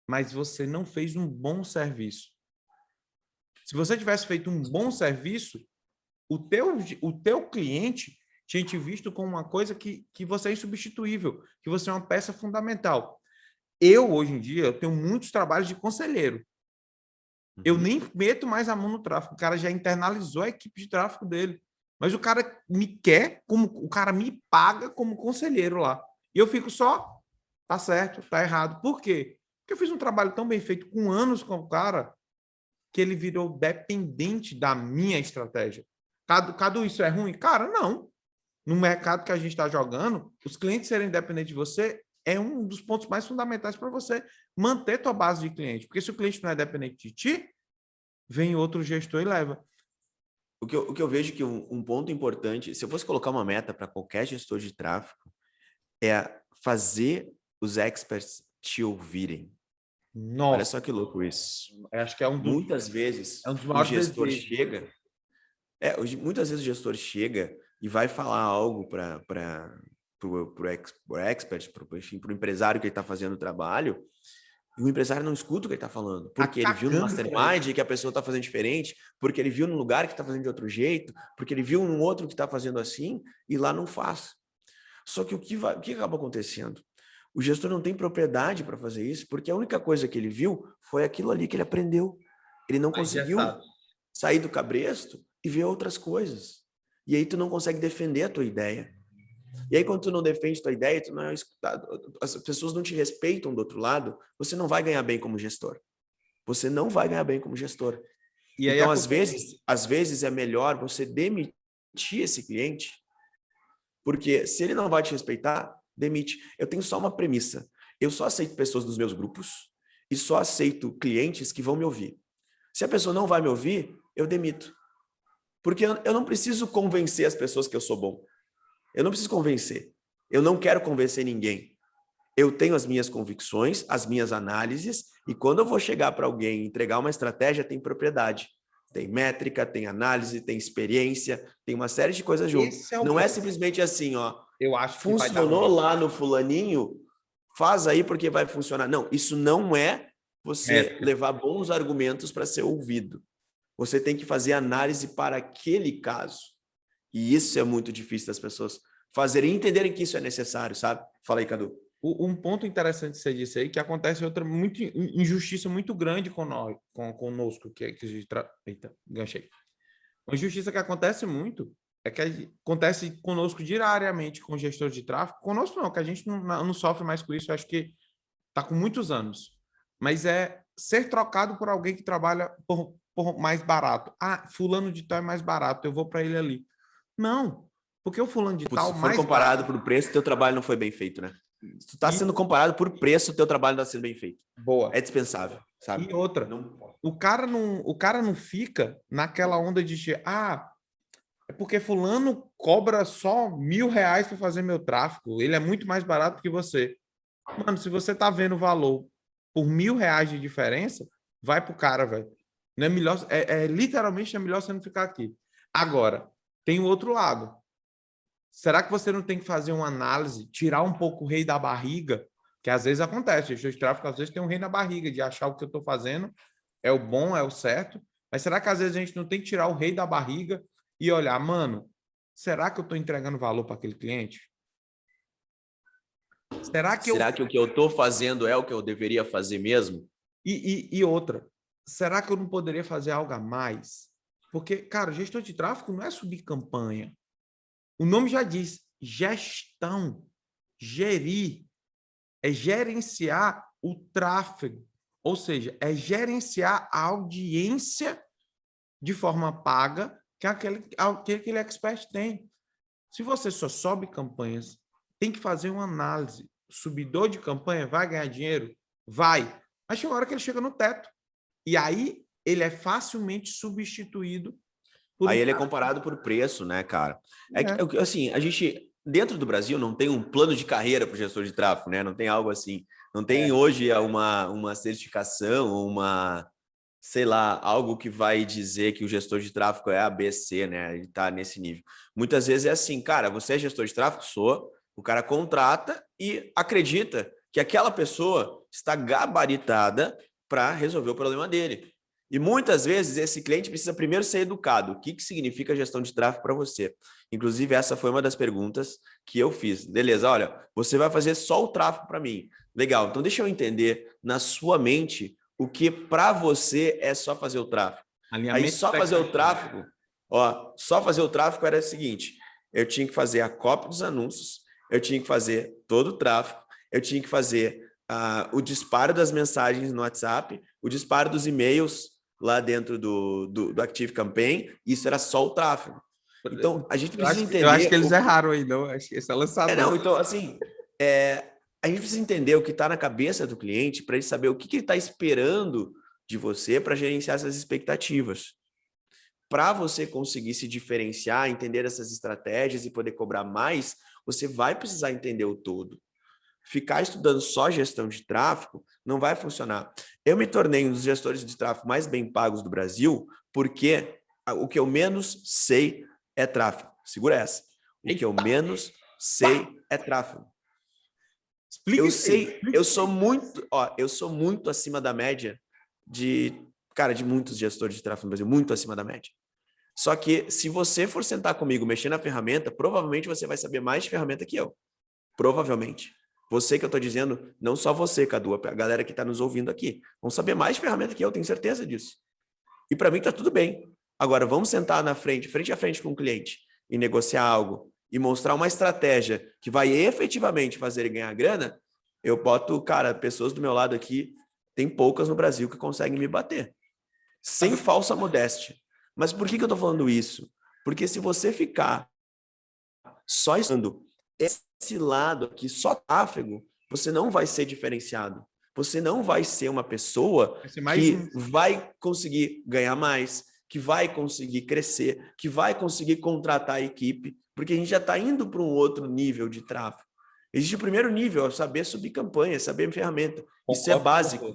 mas você não fez um bom serviço. Se você tivesse feito um bom serviço, o teu cliente tinha te visto como uma coisa que você é insubstituível, que você é uma peça fundamental. Hoje em dia, eu tenho muitos trabalhos de conselheiro. Eu nem meto mais a mão no tráfego. O cara já internalizou a equipe de tráfego dele. Mas o cara o cara me paga como conselheiro lá. E eu fico só, tá certo, tá errado. Por quê? Porque eu fiz um trabalho tão bem feito, com anos com o cara, que ele virou dependente da minha estratégia. Cadu, isso é ruim? Cara, não. No mercado que a gente está jogando, os clientes serem dependentes de você é um dos pontos mais fundamentais para você manter tua base de cliente. Porque se o cliente não é dependente de ti, vem outro gestor e leva. O que eu vejo que um ponto importante, se eu fosse colocar uma meta para qualquer gestor de tráfego, é fazer os experts te ouvirem. Nossa. Olha só que louco isso. Acho que é muitas vezes é um dos o maiores gestor desejos. chega... muitas vezes o gestor chega e vai falar algo para o expert, para o empresário que ele está fazendo o trabalho, e o empresário não escuta o que ele está falando, porque ele viu no Mastermind que a pessoa está fazendo diferente, porque ele viu num lugar que está fazendo de outro jeito, porque ele viu num outro que está fazendo assim, e lá não faz. Só que o que acaba acontecendo? O gestor não tem propriedade para fazer isso, porque a única coisa que ele viu foi aquilo ali que ele aprendeu. Ele não conseguiu sair do cabresto e ver outras coisas. E aí tu não consegue defender a tua ideia. E aí quando tu não defende a tua ideia, tu não é escutado, as pessoas não te respeitam do outro lado, você não vai ganhar bem como gestor. Você não vai ganhar bem como gestor. E então, às vezes é melhor você demitir esse cliente, porque se ele não vai te respeitar, demite. Eu tenho só uma premissa. Eu só aceito pessoas dos meus grupos e só aceito clientes que vão me ouvir. Se a pessoa não vai me ouvir, eu demito. Porque eu não preciso convencer as pessoas que eu sou bom. Eu não preciso convencer. Eu não quero convencer ninguém. Eu tenho as minhas convicções, as minhas análises, e quando eu vou chegar para alguém e entregar uma estratégia, tem propriedade. Tem métrica, tem análise, tem experiência, tem uma série de coisas juntas. Não é simplesmente assim, ó. Eu acho que funcionou lá no fulaninho, faz aí porque vai funcionar. Não, isso não é você levar bons argumentos para ser ouvido. Você tem que fazer análise para aquele caso. E isso é muito difícil das pessoas fazerem e entenderem que isso é necessário, sabe? Fala aí, Cadu. Um ponto interessante que você disse aí, que acontece outra injustiça muito grande conosco, Eita, ganchei. Uma injustiça que acontece muito é que acontece conosco diariamente com gestores de tráfego. Conosco não, que a gente não sofre mais com isso, acho que está com muitos anos. Mas é ser trocado por alguém que trabalha por mais barato. Ah, fulano de tal é mais barato, eu vou para ele ali. Não, porque o fulano de tal... Se for comparado por preço, teu trabalho não foi bem feito, né? Se tu está sendo comparado por preço, teu trabalho não está sendo bem feito. Boa. É dispensável, sabe? E outra, o cara não fica naquela onda de é porque fulano cobra só R$1.000 para fazer meu tráfego, ele é muito mais barato que você. Mano, se você tá vendo o valor por R$1.000 de diferença, vai pro cara, velho. Não é melhor, literalmente é melhor você não ficar aqui. Agora, tem o outro lado. Será que você não tem que fazer uma análise, tirar um pouco o rei da barriga? Que às vezes acontece, gestor de tráfego às vezes tem um rei na barriga de achar o que eu estou fazendo é o bom, é o certo. Mas será que às vezes a gente não tem que tirar o rei da barriga e olhar, mano, será que eu estou entregando valor para aquele cliente? Será que o que eu estou fazendo é o que eu deveria fazer mesmo? E outra, será que eu não poderia fazer algo a mais? Porque, cara, gestor de tráfego não é subir campanha. O nome já diz, gestão, gerir, é gerenciar o tráfego, ou seja, é gerenciar a audiência de forma paga que aquele expert tem. Se você só sobe campanhas, tem que fazer uma análise. O subidor de campanha vai ganhar dinheiro? Vai. Mas chega uma hora que ele chega no teto. E aí ele é facilmente substituído. Aí ele é comparado por preço, né, cara? Que, assim, a gente, dentro do Brasil, não tem um plano de carreira para o gestor de tráfego, né? Não tem algo assim. Não tem hoje uma certificação, sei lá, algo que vai dizer que o gestor de tráfego é ABC, né? Ele tá nesse nível. Muitas vezes é assim, cara, você é gestor de tráfego? Sou. O cara contrata e acredita que aquela pessoa está gabaritada para resolver o problema dele. E muitas vezes esse cliente precisa primeiro ser educado. O que significa gestão de tráfego para você? Inclusive, essa foi uma das perguntas que eu fiz. Beleza, olha, você vai fazer só o tráfego para mim. Legal, então deixa eu entender na sua mente o que para você é só fazer o tráfego. Aí só fazer o tráfego, só fazer o tráfego era o seguinte, eu tinha que fazer a cópia dos anúncios, eu tinha que fazer todo o tráfego, eu tinha que fazer o disparo das mensagens no WhatsApp, o disparo dos e-mails lá dentro do Active Campaign, isso era só o tráfego. Então, a gente precisa entender... Eu acho que eles erraram aí, não? Acho que esse é lançador. Não, então, assim, a gente precisa entender o que está na cabeça do cliente para ele saber o que ele está esperando de você para gerenciar essas expectativas. Para você conseguir se diferenciar, entender essas estratégias e poder cobrar mais, você vai precisar entender o todo. Ficar estudando só gestão de tráfego não vai funcionar. Eu me tornei um dos gestores de tráfego mais bem pagos do Brasil porque o que eu menos sei é tráfego. Segura essa. O que eu menos sei é tráfego. Eu sou muito acima da média de muitos gestores de tráfego no Brasil, muito acima da média. Só que se você for sentar comigo, mexer na ferramenta, provavelmente você vai saber mais de ferramenta que eu. Provavelmente. Você que eu estou dizendo, não só você, Cadu, a galera que está nos ouvindo aqui, vão saber mais de ferramenta que eu, tenho certeza disso. E para mim está tudo bem. Agora, vamos sentar frente a frente com o cliente e negociar algo e mostrar uma estratégia que vai efetivamente fazer ele ganhar grana. Eu boto, pessoas do meu lado aqui, tem poucas no Brasil que conseguem me bater. Sem falsa modéstia. Mas por que eu estou falando isso? Porque se você ficar só estudando esse lado aqui, só tráfego, você não vai ser diferenciado. Você não vai ser uma pessoa que vai conseguir ganhar mais, que vai conseguir crescer, que vai conseguir contratar a equipe, porque a gente já está indo para um outro nível de tráfego. Existe o primeiro nível, é saber subir campanha, saber ferramenta. Isso é básico.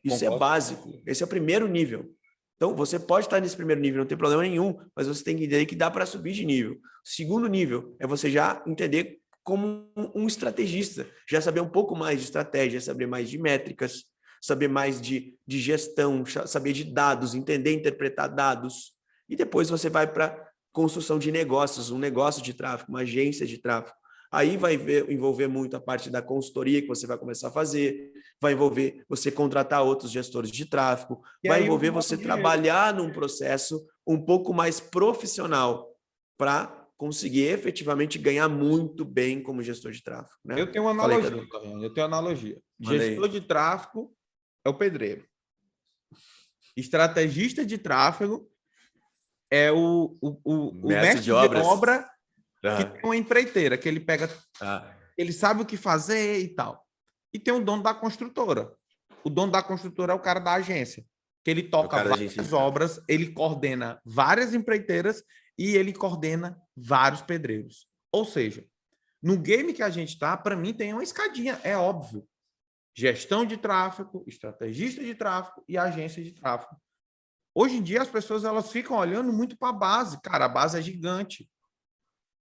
Isso é básico. Esse é o primeiro nível. Então, você pode estar nesse primeiro nível, não tem problema nenhum, mas você tem que entender que dá para subir de nível. O segundo nível é você já entender como um estrategista, já saber um pouco mais de estratégia, saber mais de métricas, saber mais de gestão, saber de dados, entender, interpretar dados. E depois você vai para construção de negócios, um negócio de tráfego, uma agência de tráfego. Aí vai envolver muito a parte da consultoria que você vai começar a fazer, vai envolver você contratar outros gestores de tráfego, vai envolver você trabalhar num processo um pouco mais profissional para conseguir efetivamente ganhar muito bem como gestor de tráfego. Né? Eu tenho uma analogia. Gestor de tráfego é o pedreiro. Estrategista de tráfego é o mestre de obra que tem uma empreiteira, que ele pega, ele sabe o que fazer e tal. E tem o dono da construtora. O dono da construtora é o cara da agência, que ele toca várias obras, ele coordena várias empreiteiras e ele coordena vários pedreiros. Ou seja, no game que a gente está, para mim tem uma escadinha, é óbvio. Gestão de tráfego, estrategista de tráfego e agência de tráfego. Hoje em dia as pessoas elas ficam olhando muito para a base. Cara, a base é gigante.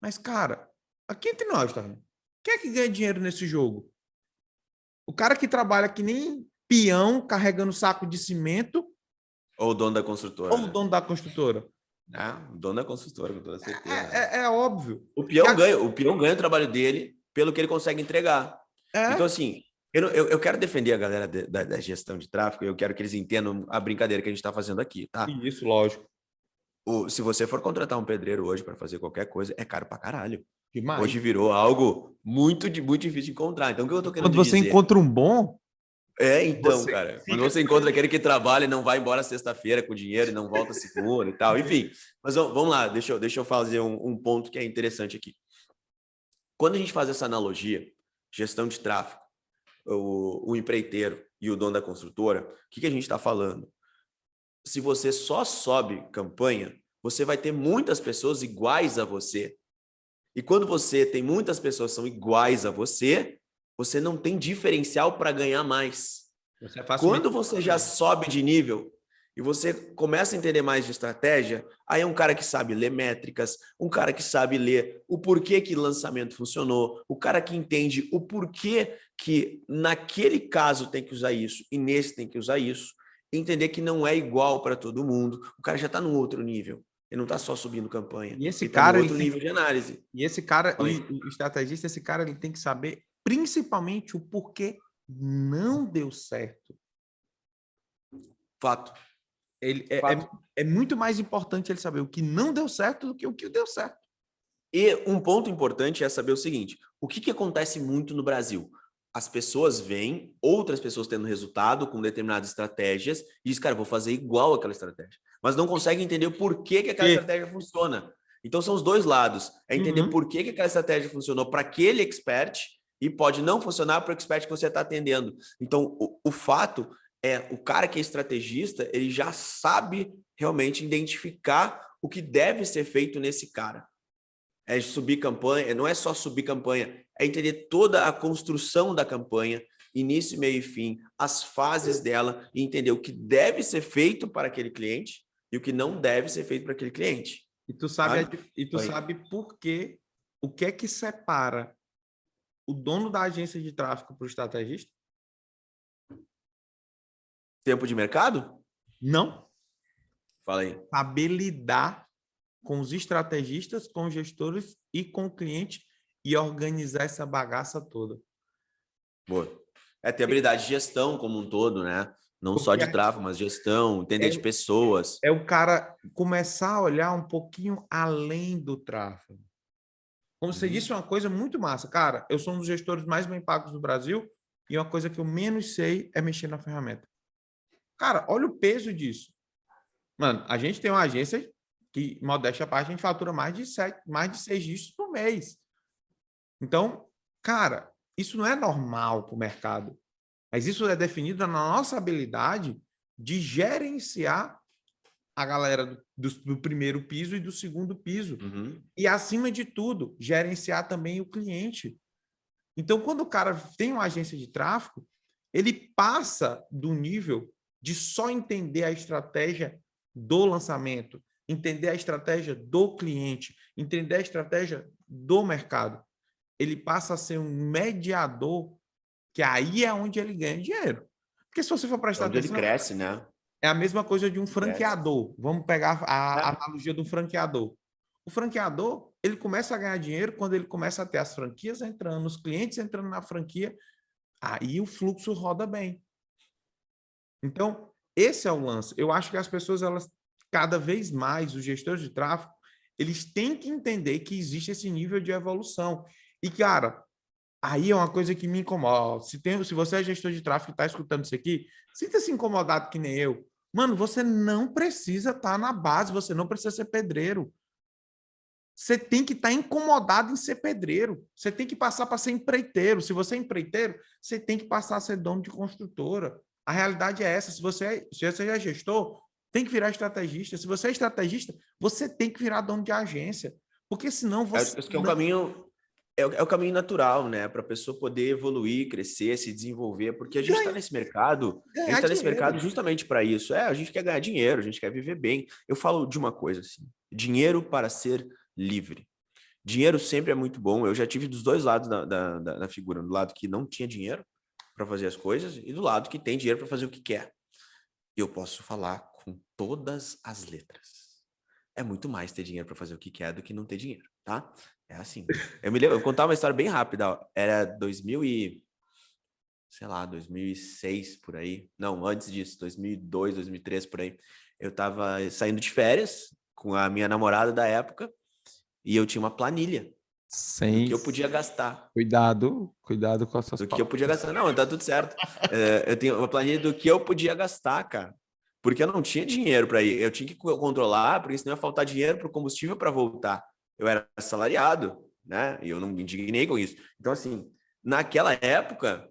Mas, cara, aqui entre nós, tá vendo? Quem é que ganha dinheiro nesse jogo? O cara que trabalha que nem peão carregando saco de cimento. Ou o dono da construtora. Ou o dono da construtora. O dono da construtora, com toda certeza. É óbvio. O peão ganha o trabalho dele pelo que ele consegue entregar. Então, assim, eu quero defender a galera da gestão de tráfego, eu quero que eles entendam a brincadeira que a gente está fazendo aqui, tá? Isso, lógico. Se você for contratar um pedreiro hoje para fazer qualquer coisa, é caro pra caralho. Demais. Hoje virou algo muito difícil de encontrar. Então, o que eu tô querendo dizer? Quando você encontra um bom... cara. Quando você encontra aquele que trabalha e não vai embora sexta-feira com dinheiro e não volta segunda e tal. Enfim, mas vamos lá. Deixa eu fazer um ponto que é interessante aqui. Quando a gente faz essa analogia, gestão de tráfego, o empreiteiro e o dono da construtora, o que a gente está falando? Se você só sobe campanha, você vai ter muitas pessoas iguais a você. E quando você tem muitas pessoas que são iguais a você, você não tem diferencial para ganhar mais. Quando você já sobe de nível e você começa a entender mais de estratégia, aí é um cara que sabe ler métricas, um cara que sabe ler o porquê que o lançamento funcionou, o cara que entende o porquê que naquele caso tem que usar isso e nesse tem que usar isso, entender que não é igual para todo mundo. O cara já está num outro nível. Ele não está só subindo campanha. E esse cara, tá outro nível de análise. E esse cara, o estrategista, esse cara, ele tem que saber principalmente o porquê não deu certo. Fato. É muito mais importante ele saber o que não deu certo do que o que deu certo. E um ponto importante é saber o seguinte: o que acontece muito no Brasil? as pessoas veem outras pessoas tendo resultado com determinadas estratégias e dizem, cara, vou fazer igual aquela estratégia. Mas não conseguem entender o porquê que aquela estratégia funciona. Então, são os dois lados. É entender por que aquela estratégia funcionou para aquele expert e pode não funcionar para o expert que você está atendendo. Então, o fato é, o cara que é estrategista, ele já sabe realmente identificar o que deve ser feito nesse cara. É subir campanha, não é só subir campanha, é entender toda a construção da campanha, início, meio e fim, as fases dela, e entender o que deve ser feito para aquele cliente e o que não deve ser feito para aquele cliente. E tu sabe por quê? O que é que separa o dono da agência de tráfego para o estrategista? Tempo de mercado? Não. Fala aí. Saber lidar com os estrategistas, com os gestores e com o cliente e organizar essa bagaça toda. Boa. É ter habilidade de gestão como um todo, né? Não só de tráfego, mas gestão, entender de pessoas. É o cara começar a olhar um pouquinho além do tráfego. Como você disse, é uma coisa muito massa. Cara, eu sou um dos gestores mais bem pagos do Brasil e uma coisa que eu menos sei é mexer na ferramenta. Cara, olha o peso disso. Mano, a gente tem uma agência que, modéstia à parte, a gente fatura mais de 6 dígitos por mês. Então, cara, isso não é normal para o mercado. Mas isso é definido na nossa habilidade de gerenciar a galera do primeiro piso e do segundo piso. E, acima de tudo, gerenciar também o cliente. Então, quando o cara tem uma agência de tráfego, ele passa do nível de só entender a estratégia do lançamento, entender a estratégia do cliente, entender a estratégia do mercado. Ele passa a ser um mediador, que aí é onde ele ganha dinheiro. Porque se você for prestar atenção... Onde ele cresce, né? É a mesma coisa de um franqueador. Vamos pegar a analogia do franqueador. O franqueador, ele começa a ganhar dinheiro quando ele começa a ter as franquias entrando, os clientes entrando na franquia, aí o fluxo roda bem. Então, esse é o lance. Eu acho que as pessoas, elas, cada vez mais, os gestores de tráfego, eles têm que entender que existe esse nível de evolução. E, cara, aí é uma coisa que me incomoda. Se você é gestor de tráfego e está escutando isso aqui, sinta-se incomodado que nem eu. Mano, você não precisa estar na base, você não precisa ser pedreiro. Você tem que estar incomodado em ser pedreiro. Você tem que passar para ser empreiteiro. Se você é empreiteiro, você tem que passar a ser dono de construtora. A realidade é essa. Se você é gestor, tem que virar estrategista. Se você é estrategista, você tem que virar dono de agência. Porque senão você... Acho que é um caminho... É o caminho natural, né? Para a pessoa poder evoluir, crescer, se desenvolver, porque a gente está nesse mercado, justamente para isso. A gente quer ganhar dinheiro, a gente quer viver bem. Eu falo de uma coisa assim: dinheiro para ser livre. Dinheiro sempre é muito bom. Eu já tive dos dois lados da figura, do lado que não tinha dinheiro para fazer as coisas e do lado que tem dinheiro para fazer o que quer. Eu posso falar com todas as letras. É muito mais ter dinheiro para fazer o que quer do que não ter dinheiro, tá? É assim. Eu me lembro, eu contava uma história bem rápida. Era 2006 por aí. Não, antes disso, 2002, 2003 por aí. Eu tava saindo de férias com a minha namorada da época e eu tinha uma planilha do que eu podia gastar. Cuidado com as suas palavras. Do que eu podia gastar. Não, tá tudo certo. Eu tenho uma planilha do que eu podia gastar, cara. Porque eu não tinha dinheiro para ir. Eu tinha que controlar, porque senão ia faltar dinheiro para o combustível para voltar. Eu era assalariado, né? E eu não me indignei com isso. Então, assim, naquela época,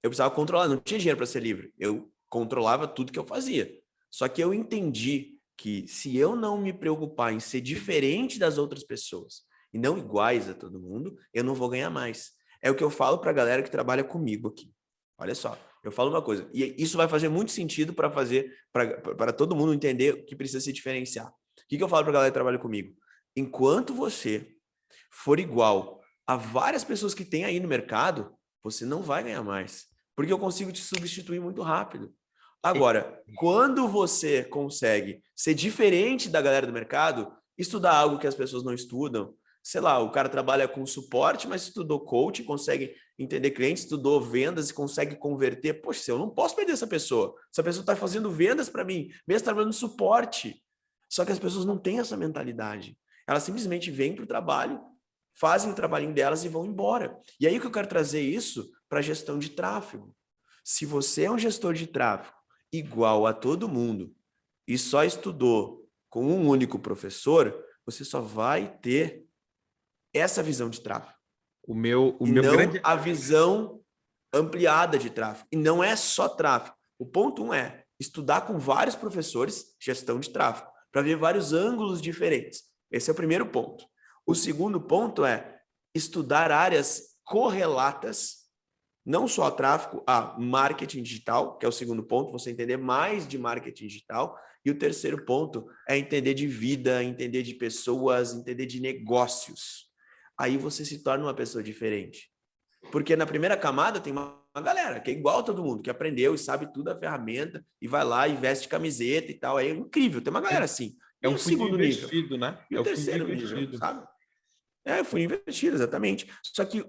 eu precisava controlar. Não tinha dinheiro para ser livre. Eu controlava tudo que eu fazia. Só que eu entendi que se eu não me preocupar em ser diferente das outras pessoas e não iguais a todo mundo, eu não vou ganhar mais. É o que eu falo para a galera que trabalha comigo aqui. Olha só. Eu falo uma coisa, e isso vai fazer muito sentido para todo mundo entender que precisa se diferenciar. O que eu falo para a galera que trabalha comigo? Enquanto você for igual a várias pessoas que tem aí no mercado, você não vai ganhar mais, porque eu consigo te substituir muito rápido. Agora, quando você consegue ser diferente da galera do mercado, estudar algo que as pessoas não estudam, sei lá, o cara trabalha com suporte, mas estudou coaching, consegue entender clientes, estudou vendas e consegue converter. Poxa, eu não posso perder essa pessoa. Essa pessoa está fazendo vendas para mim, mesmo trabalhando suporte. Só que as pessoas não têm essa mentalidade. Elas simplesmente vêm para o trabalho, fazem o trabalhinho delas e vão embora. E aí o que eu quero trazer isso para gestão de tráfego. Se você é um gestor de tráfego igual a todo mundo e só estudou com um único professor, você só vai ter essa visão de tráfego. O meu não grande... a visão ampliada de tráfego. E não é só tráfego. O ponto 1 é estudar com vários professores gestão de tráfego, para ver vários ângulos diferentes. Esse é o primeiro ponto. O segundo ponto é estudar áreas correlatas, não só a tráfego, a marketing digital, que é o segundo ponto, você entender mais de marketing digital. E o terceiro ponto é entender de vida, entender de pessoas, entender de negócios. Aí você se torna uma pessoa diferente. Porque na primeira camada tem uma galera que é igual a todo mundo, que aprendeu e sabe tudo da ferramenta e vai lá e veste camiseta e tal. Aí é incrível, tem uma galera assim. É E um o fundo segundo invertido, nível, né? e o terceiro nível, sabe? É, foi invertido, exatamente. Só que,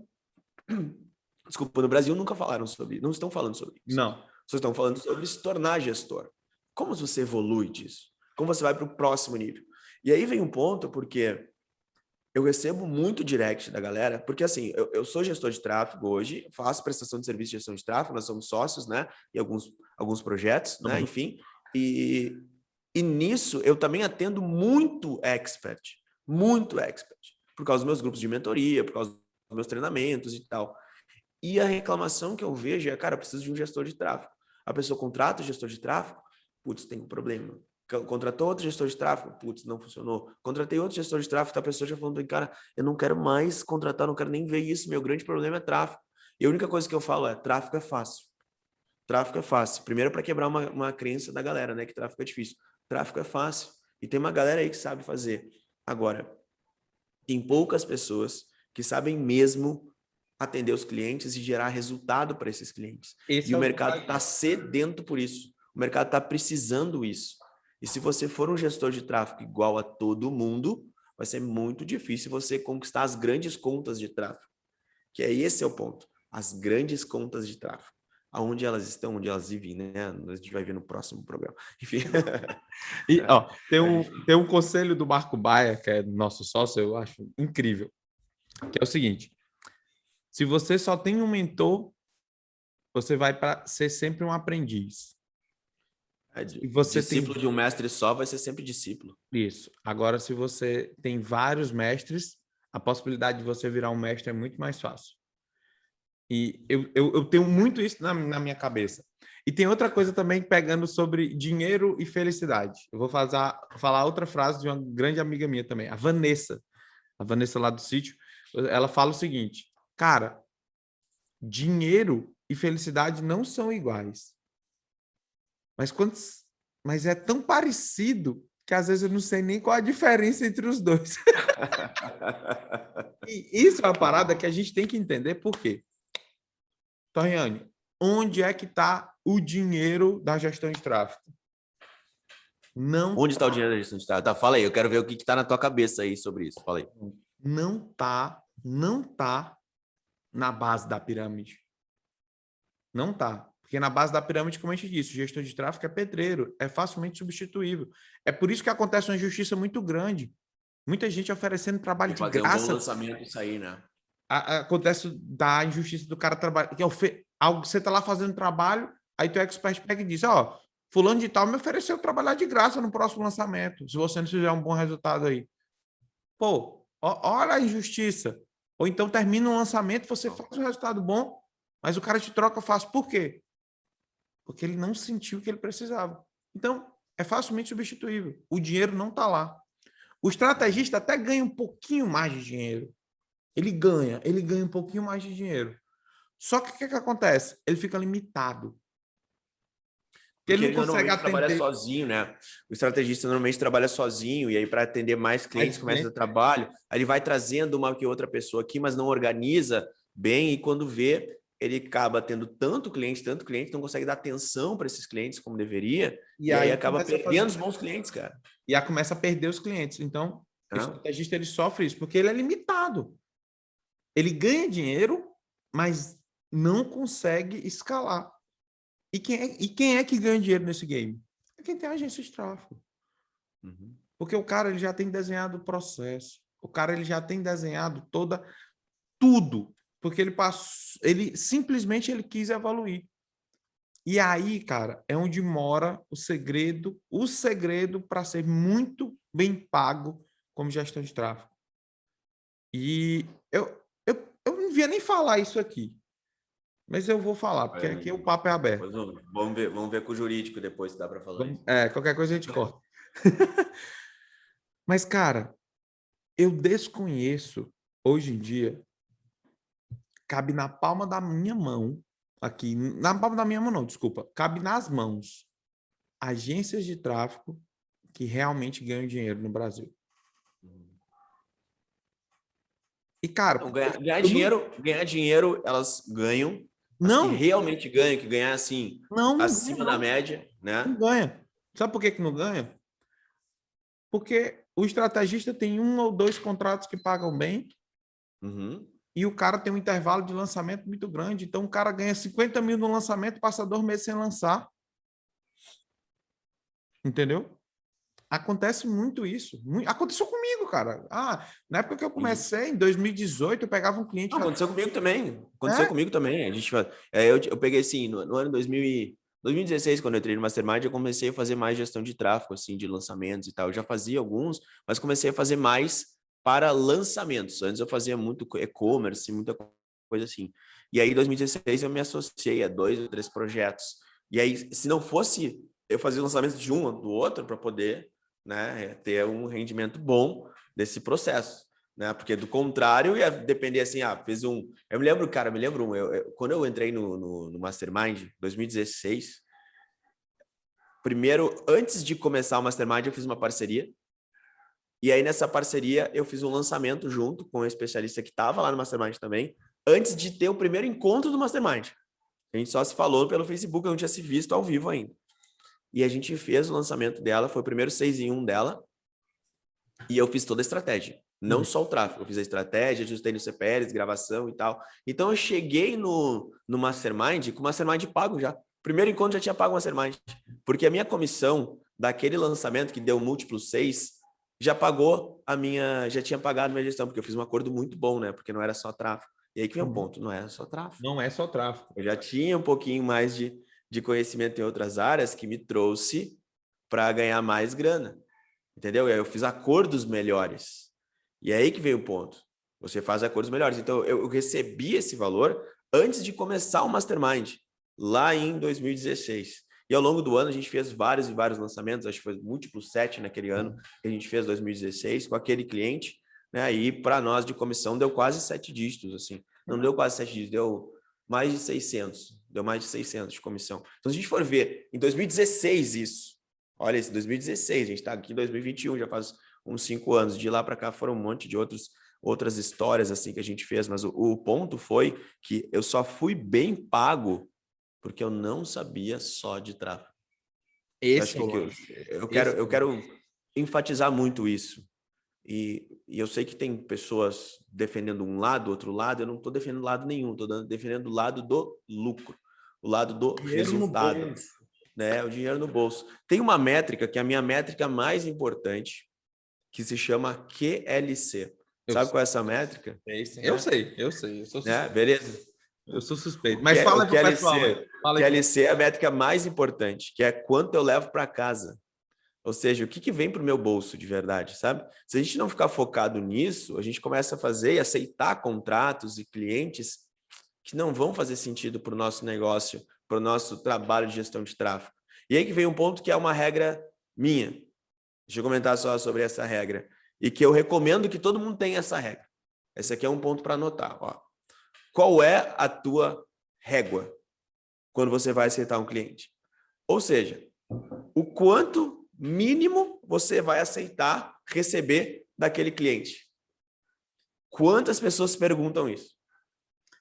desculpa, no Brasil nunca falaram sobre, não estão falando sobre isso. Não. Só estão falando sobre se tornar gestor. Como você evolui disso? Como você vai para o próximo nível? E aí vem um ponto, porque eu recebo muito direct da galera, porque assim, eu sou gestor de tráfego hoje, faço prestação de serviço de gestão de tráfego, nós somos sócios, né? E alguns projetos, né? Enfim. E nisso eu também atendo muito expert, por causa dos meus grupos de mentoria, por causa dos meus treinamentos e tal. E a reclamação que eu vejo é, cara, eu preciso de um gestor de tráfego. A pessoa contrata o gestor de tráfego, putz, tem um problema. Contratou outro gestor de tráfego, putz, não funcionou. Contratei outro gestor de tráfego, a pessoa já falando, cara, eu não quero mais contratar, não quero nem ver isso, meu grande problema é tráfego. E a única coisa que eu falo é, tráfego é fácil. Tráfego é fácil. Primeiro para quebrar uma crença da galera, né, que tráfego é difícil. Tráfego é fácil. E tem uma galera aí que sabe fazer. Agora, tem poucas pessoas que sabem mesmo atender os clientes e gerar resultado para esses clientes. E o mercado está sedento por isso. O mercado está precisando isso. E se você for um gestor de tráfego igual a todo mundo, vai ser muito difícil você conquistar as grandes contas de tráfego. Que é esse é o ponto. As grandes contas de tráfego. Aonde elas estão, onde elas vivem, né? A gente vai ver no próximo programa. Enfim. E, ó, tem um conselho do Marco Baia, que é nosso sócio, eu acho incrível, que é o seguinte: se você só tem um mentor, você vai para ser sempre um aprendiz. E você discípulo de um mestre só vai ser sempre discípulo. Isso. Agora, se você tem vários mestres, a possibilidade de você virar um mestre é muito mais fácil. E eu tenho muito isso na minha cabeça. E tem outra coisa também pegando sobre dinheiro e felicidade. Eu vou falar outra frase de uma grande amiga minha também, a Vanessa lá do sítio. Ela fala o seguinte: cara, dinheiro e felicidade não são iguais. Mas é tão parecido que às vezes eu não sei nem qual a diferença entre os dois. E isso é uma parada que a gente tem que entender por quê. Torriane, onde é que está o dinheiro da gestão de tráfego? Não. Onde está o dinheiro da gestão de tráfego? Tá, fala aí, eu quero ver o que está na tua cabeça aí sobre isso. Fala aí. Não tá na base da pirâmide. Não tá. Porque na base da pirâmide, como a gente disse, o gestor de tráfego é pedreiro, é facilmente substituível. É por isso que acontece uma injustiça muito grande. Muita gente oferecendo trabalho de graça. Fazer um bom lançamento isso aí, né? Acontece da injustiça do cara trabalhar. Você está lá fazendo trabalho, aí teu expert pega e diz: ó, fulano de tal me ofereceu trabalhar de graça no próximo lançamento, se você não fizer um bom resultado aí. Pô, olha a injustiça. Ou então termina um lançamento, você faz um resultado bom, mas o cara te troca fácil. Por quê? Porque ele não sentiu o que ele precisava. Então, é facilmente substituível. O dinheiro não está lá. O estrategista até ganha um pouquinho mais de dinheiro. Ele ganha um pouquinho mais de dinheiro. Só que o que acontece? Ele fica limitado. Porque ele normalmente trabalha sozinho, né? O estrategista normalmente trabalha sozinho, e aí para atender mais clientes, começa o trabalho, aí ele vai trazendo uma que outra pessoa aqui, mas não organiza bem, e quando vê, ele acaba tendo tanto cliente, não consegue dar atenção para esses clientes como deveria, e aí acaba perdendo os bons clientes, cara. E aí começa a perder os clientes. Então, o estrategista ele sofre isso, porque ele é limitado. Ele ganha dinheiro, mas não consegue escalar. E quem é que ganha dinheiro nesse game? É quem tem agência de tráfego. Uhum. Porque o cara ele já tem desenhado o processo. O cara ele já tem desenhado tudo. Porque ele passou, ele simplesmente ele quis evoluir. E aí, cara, é onde mora o segredo para ser muito bem pago como gestão de tráfego. E eu não devia nem falar isso aqui, mas eu vou falar, porque aqui o papo é aberto. Vamos ver com o jurídico depois se dá para falar isso. Qualquer coisa a gente corta. Mas, cara, eu desconheço, hoje em dia, cabe na palma da minha mão, aqui, na palma da minha mão não, desculpa, cabe nas mãos, agências de tráfego que realmente ganham dinheiro no Brasil. E, cara... Não, ganhar dinheiro, elas ganham, mas não, que realmente ganham, que ganhar assim, não acima ganha, da média, né? Não ganha. Sabe por que não ganha? Porque o estrategista tem 1 ou 2 contratos que pagam bem, e o cara tem um intervalo de lançamento muito grande. Então, o cara ganha 50 mil no lançamento, passa 2 meses sem lançar. Entendeu? Acontece muito isso. Aconteceu comigo, cara. Na época que eu comecei, em 2018, eu pegava um cliente... Aconteceu comigo também. Aconteceu comigo também. A gente, eu peguei assim, no ano 2016, quando eu entrei no Mastermind, eu comecei a fazer mais gestão de tráfego, assim, de lançamentos e tal. Eu já fazia alguns, mas comecei a fazer mais para lançamentos. Antes eu fazia muito e-commerce, muita coisa assim. E aí, em 2016, eu me associei a 2 ou 3 projetos. E aí, se não fosse eu fazer lançamentos de um ou do outro para poder, né, ter um rendimento bom desse processo, né? Porque do contrário ia depender assim, fez um... Eu me lembro, cara, quando eu entrei no Mastermind, 2016, primeiro, antes de começar o Mastermind, eu fiz uma parceria, e aí nessa parceria eu fiz um lançamento junto com um especialista que estava lá no Mastermind também, antes de ter o primeiro encontro do Mastermind. A gente só se falou pelo Facebook, eu não tinha se visto ao vivo ainda. E a gente fez o lançamento dela, foi o primeiro 6 em 1 dela, e eu fiz toda a estratégia, não só o tráfego, eu fiz a estratégia, ajustei no CPLs, gravação e tal. Então eu cheguei no Mastermind com o Mastermind pago já. Primeiro encontro já tinha pago o Mastermind, porque a minha comissão daquele lançamento que deu múltiplo 6, já tinha pagado a minha gestão, porque eu fiz um acordo muito bom, né? Porque não era só tráfego. E aí que vem um ponto, não era só tráfego. Não é só tráfego. Eu já tinha um pouquinho mais de conhecimento em outras áreas que me trouxe para ganhar mais grana. Entendeu? E aí eu fiz acordos melhores. E é aí que veio o ponto. Você faz acordos melhores. Então, eu recebi esse valor antes de começar o Mastermind, lá em 2016. E ao longo do ano, a gente fez vários e vários lançamentos. Acho que foi múltiplo 7 naquele ano que a gente fez, 2016, com aquele cliente. Né? E para nós, de comissão, deu quase 7 dígitos. Assim. Não deu quase 7 dígitos, deu mais de 600. Deu mais de 600 de comissão. Então, se a gente for ver, em 2016 isso. Olha, esse 2016, a gente está aqui em 2021, já faz uns 5 anos. De lá para cá foram um monte de outras histórias assim que a gente fez, mas o ponto foi que eu só fui bem pago porque eu não sabia só de tráfego. Eu quero enfatizar muito isso. E eu sei que tem pessoas defendendo um lado, outro lado. Eu não estou defendendo lado nenhum, estou defendendo o lado do lucro, o lado do resultado. Né, o dinheiro no bolso. Tem uma métrica que é a minha métrica mais importante, que se chama QLC. Sabe qual é essa métrica? Eu sei. Eu sou suspeito. Né? Beleza? Eu sou suspeito. Mas fala pro pessoal. QLC é a métrica mais importante, que é quanto eu levo para casa. Ou seja, o que vem para o meu bolso de verdade, sabe? Se a gente não ficar focado nisso, a gente começa a fazer e aceitar contratos e clientes que não vão fazer sentido para o nosso negócio, para o nosso trabalho de gestão de tráfego. E aí que vem um ponto que é uma regra minha. Deixa eu comentar só sobre essa regra. E que eu recomendo que todo mundo tenha essa regra. Esse aqui é um ponto para anotar. Ó. Qual é a tua régua quando você vai aceitar um cliente? Ou seja, o quanto mínimo você vai aceitar receber daquele cliente? Quantas pessoas perguntam isso?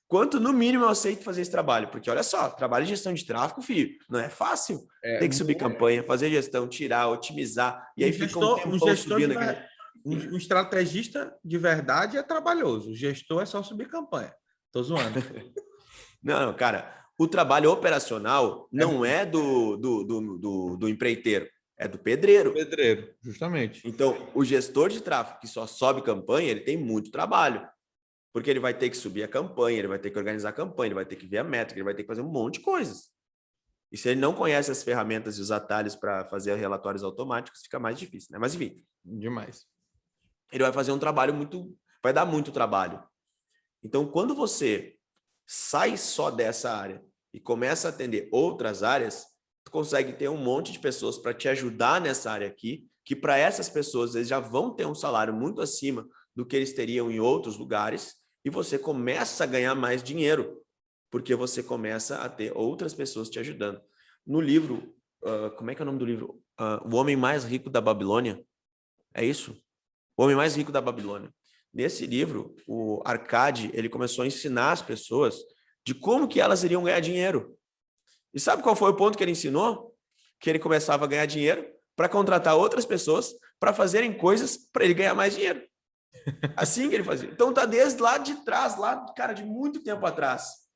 Quanto, no mínimo, eu aceito fazer esse trabalho? Porque, olha só, trabalho de gestão de tráfego, filho, não é fácil. Tem que subir campanha, fazer gestão, tirar, otimizar, e aí fica um tempão subindo aqui. Um estrategista de verdade é trabalhoso. O gestor é só subir campanha. Tô zoando. Não, cara, o trabalho operacional não é do empreiteiro, é do pedreiro. Pedreiro, justamente. Então, o gestor de tráfego que só sobe campanha, ele tem muito trabalho. Porque ele vai ter que subir a campanha, ele vai ter que organizar a campanha, ele vai ter que ver a métrica, ele vai ter que fazer um monte de coisas. E se ele não conhece as ferramentas e os atalhos para fazer relatórios automáticos, fica mais difícil, né? Mas enfim. Demais. Ele vai fazer um trabalho vai dar muito trabalho. Então, quando você sai só dessa área e começa a atender outras áreas, tu consegue ter um monte de pessoas para te ajudar nessa área aqui, que para essas pessoas eles já vão ter um salário muito acima do que eles teriam em outros lugares, e você começa a ganhar mais dinheiro, porque você começa a ter outras pessoas te ajudando. No livro, como é que é o nome do livro? O Homem Mais Rico da Babilônia. É isso? O Homem Mais Rico da Babilônia. Nesse livro, o Arcade, ele começou a ensinar as pessoas de como que elas iriam ganhar dinheiro. E sabe qual foi o ponto que ele ensinou? Que ele começava a ganhar dinheiro para contratar outras pessoas para fazerem coisas para ele ganhar mais dinheiro. Assim que ele fazia. Então tá desde lá de trás, lá, cara, de muito tempo atrás.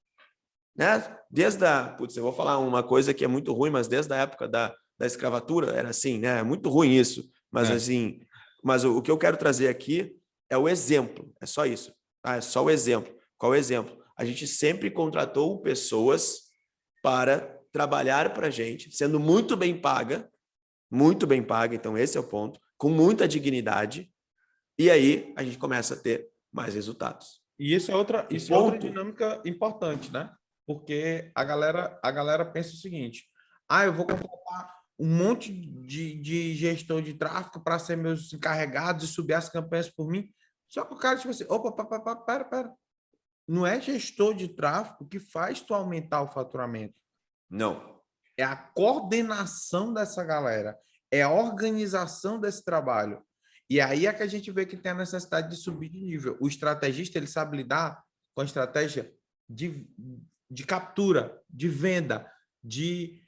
Né? Desde putz, eu vou falar uma coisa que é muito ruim, mas desde a época da escravatura era assim, né? É muito ruim isso. Mas assim, mas o que eu quero trazer aqui é o exemplo, é só isso. É só o exemplo. Qual é o exemplo? A gente sempre contratou pessoas para trabalhar para a gente, sendo muito bem paga, então esse é o ponto, com muita dignidade, e aí a gente começa a ter mais resultados. E isso é outra dinâmica importante, né? Porque a galera pensa o seguinte: eu vou contratar um monte de gestor de tráfego para ser meus encarregados e subir as campanhas por mim. Só que o cara, tipo assim, opa, pera. Não é gestor de tráfego que faz tu aumentar o faturamento. Não. É a coordenação dessa galera, é a organização desse trabalho. E aí é que a gente vê que tem a necessidade de subir de nível. O estrategista, ele sabe lidar com a estratégia de captura, de venda, de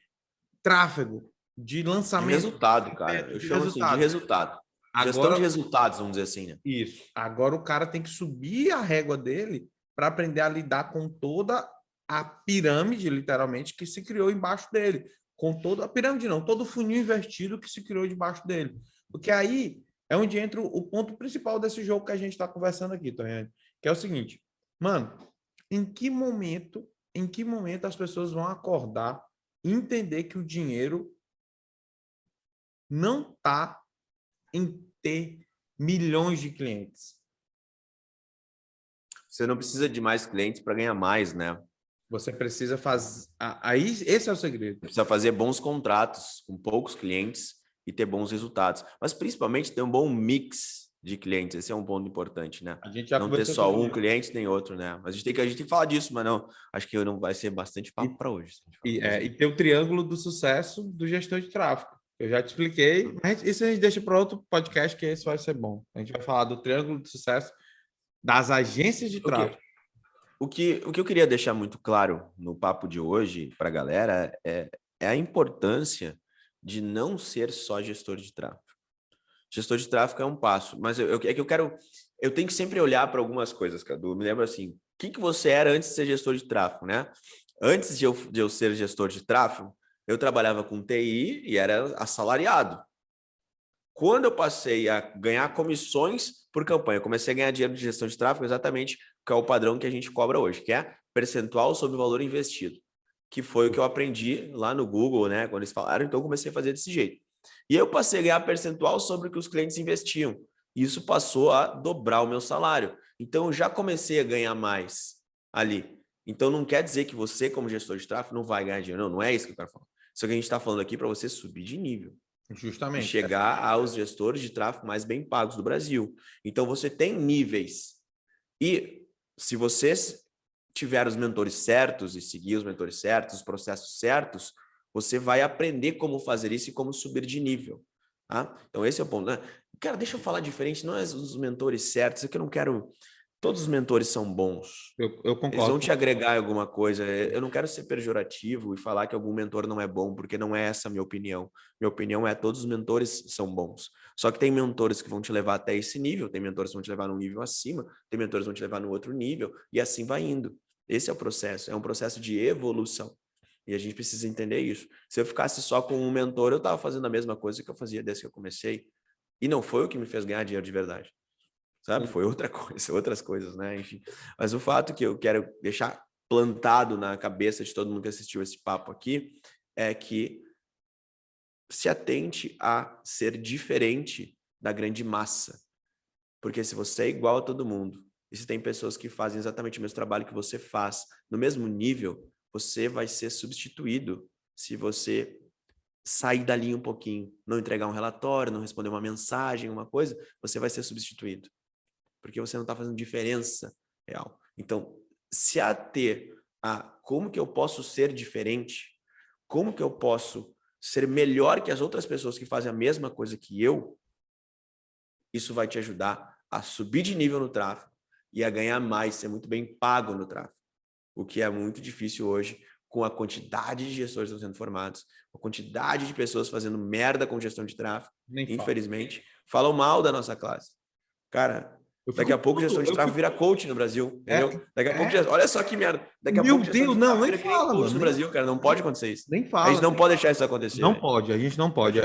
tráfego, de lançamento. De resultado, cara. Eu chamo assim de resultado. Gestão de resultados, vamos dizer assim, né? Isso. Agora o cara tem que subir a régua dele para aprender a lidar com toda a pirâmide, literalmente, que se criou embaixo dele. Com toda a pirâmide, não, todo o funil invertido que se criou debaixo dele. Porque aí é onde entra o ponto principal desse jogo que a gente está conversando aqui, Tonhane, que é o seguinte, mano, em que momento as pessoas vão acordar e entender que o dinheiro não está em ter milhões de clientes? Você não precisa de mais clientes para ganhar mais, né? Você precisa fazer... Aí, esse é o segredo. Você precisa fazer bons contratos com poucos clientes e ter bons resultados. Mas, principalmente, ter um bom mix de clientes. Esse é um ponto importante, né? A gente já não ter só um cliente nem outro, né? Mas a gente tem que falar disso, mas não. Acho que não vai ser bastante papo para hoje. E ter o triângulo do sucesso do gestor de tráfego. Eu já te expliquei, mas isso a gente deixa para outro podcast, que esse vai ser bom. A gente vai falar do triângulo do sucesso das agências de tráfego. O que eu queria deixar muito claro no papo de hoje para a galera é a importância de não ser só gestor de tráfego. Gestor de tráfego é um passo, mas eu tenho que sempre olhar para algumas coisas, Cadu. Eu me lembro assim, o que você era antes de ser gestor de tráfego, né? Antes de eu ser gestor de tráfego, eu trabalhava com TI e era assalariado. Quando eu passei a ganhar comissões por campanha, eu comecei a ganhar dinheiro de gestão de tráfego, exatamente que é o padrão que a gente cobra hoje, que é percentual sobre o valor investido, que foi o que eu aprendi lá no Google, né? Quando eles falaram, então eu comecei a fazer desse jeito. E eu passei a ganhar percentual sobre o que os clientes investiam. E isso passou a dobrar o meu salário. Então eu já comecei a ganhar mais ali. Então não quer dizer que você, como gestor de tráfego, não vai ganhar dinheiro. Não é isso que eu quero falar. Isso que a gente está falando aqui para você subir de nível. Justamente. E chegar aos gestores de tráfego mais bem pagos do Brasil. Então você tem níveis. E se vocês tiver os mentores certos e seguir os mentores certos, os processos certos, você vai aprender como fazer isso e como subir de nível. Tá? Então esse é o ponto. Né? Cara, deixa eu falar diferente, não é os mentores certos, é que eu não quero... Todos os mentores são bons. Eu concordo. Eles vão te agregar alguma coisa. Eu não quero ser pejorativo e falar que algum mentor não é bom, porque não é essa a minha opinião. Minha opinião é que todos os mentores são bons. Só que tem mentores que vão te levar até esse nível, tem mentores que vão te levar num nível acima, tem mentores que vão te levar no outro nível, e assim vai indo. Esse é o processo, é um processo de evolução. E a gente precisa entender isso. Se eu ficasse só com um mentor, eu estava fazendo a mesma coisa que eu fazia desde que eu comecei. E não foi o que me fez ganhar dinheiro de verdade. sabe? Foi outra coisa, outras coisas, né? Enfim. Mas o fato que eu quero deixar plantado na cabeça de todo mundo que assistiu esse papo aqui é que se atente a ser diferente da grande massa. Porque se você é igual a todo mundo, e se tem pessoas que fazem exatamente o mesmo trabalho que você faz, no mesmo nível, você vai ser substituído se você sair dali um pouquinho, não entregar um relatório, não responder uma mensagem, uma coisa, você vai ser substituído. Porque você não está fazendo diferença real. Então, se ater a como que eu posso ser diferente, como que eu posso ser melhor que as outras pessoas que fazem a mesma coisa que eu, isso vai te ajudar a subir de nível no tráfego e a ganhar mais, ser muito bem pago no tráfego. O que é muito difícil hoje com a quantidade de gestores que estão sendo formados, a quantidade de pessoas fazendo merda com gestão de tráfego, infelizmente, falam mal da nossa classe. Cara, daqui a pouco gestão de tráfego vira coach no Brasil, entendeu? Daqui a pouco, olha só que merda. Daqui a pouco gestão de tráfego vira coach no Brasil, cara. Não pode acontecer isso. Nem fala. A gente não pode deixar isso acontecer. Não pode, a gente não pode.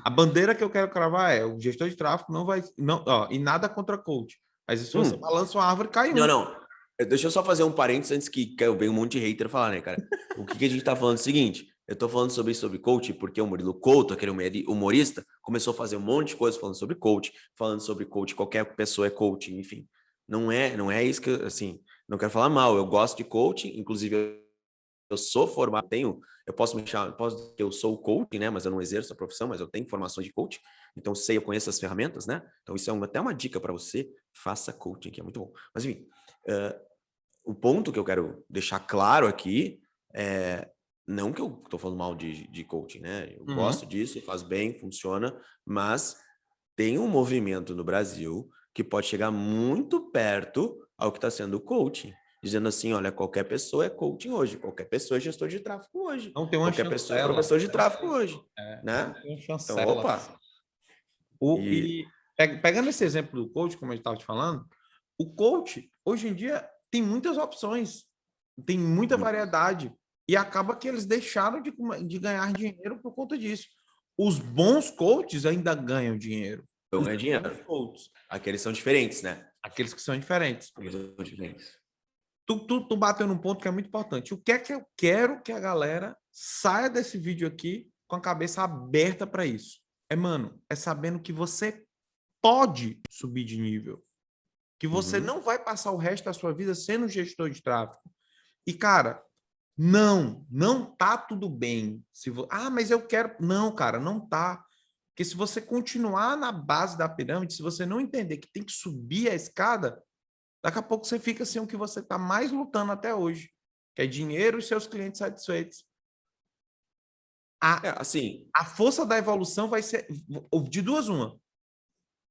A bandeira que eu quero cravar é: o gestor de tráfego não vai... Não, ó, e nada contra coach. Mas se você balança uma árvore, cai um. Não. Deixa eu só fazer um parênteses antes que venha um monte de hater falar, né, cara? O que a gente tá falando é o seguinte: eu tô falando sobre coach porque o Murilo Couto, aquele humorista, começou a fazer um monte de coisa falando sobre coach, qualquer pessoa é coach, enfim. Não é isso que eu, assim, não quero falar mal, eu gosto de coaching, inclusive eu sou formado, eu posso me chamar, eu sou coach, né, mas eu não exerço a profissão, mas eu tenho formação de coach, então eu conheço as ferramentas, né? Então isso é até uma dica para você, faça coaching, que é muito bom. Mas enfim, o ponto que eu quero deixar claro aqui é, não que eu estou falando mal de coaching, né? Eu gosto disso, faz bem, funciona, mas tem um movimento no Brasil que pode chegar muito perto ao que está sendo o coaching, dizendo assim, olha, qualquer pessoa é coaching hoje, qualquer pessoa é gestor de tráfego hoje, não tem uma qualquer pessoa é professor de tráfego hoje, né? Então, opa! Pegando esse exemplo do coach, como a gente estava te falando, o coach, hoje em dia, tem muitas opções, tem muita variedade, e acaba que eles deixaram de ganhar dinheiro por conta disso. Os bons coaches ainda ganham dinheiro. Ganham dinheiro. Aqueles são diferentes, né? Aqueles que são diferentes. Tu bateu num ponto que é muito importante. O que é que eu quero que a galera saia desse vídeo aqui com a cabeça aberta para isso? É sabendo que você pode subir de nível. Que você não vai passar o resto da sua vida sendo gestor de tráfego. E, cara, não tá tudo bem. Mas eu quero... Não, cara, não tá. Porque se você continuar na base da pirâmide, se você não entender que tem que subir a escada, daqui a pouco você fica sem o que você está mais lutando até hoje, que é dinheiro e seus clientes satisfeitos. A força da evolução vai ser de duas uma.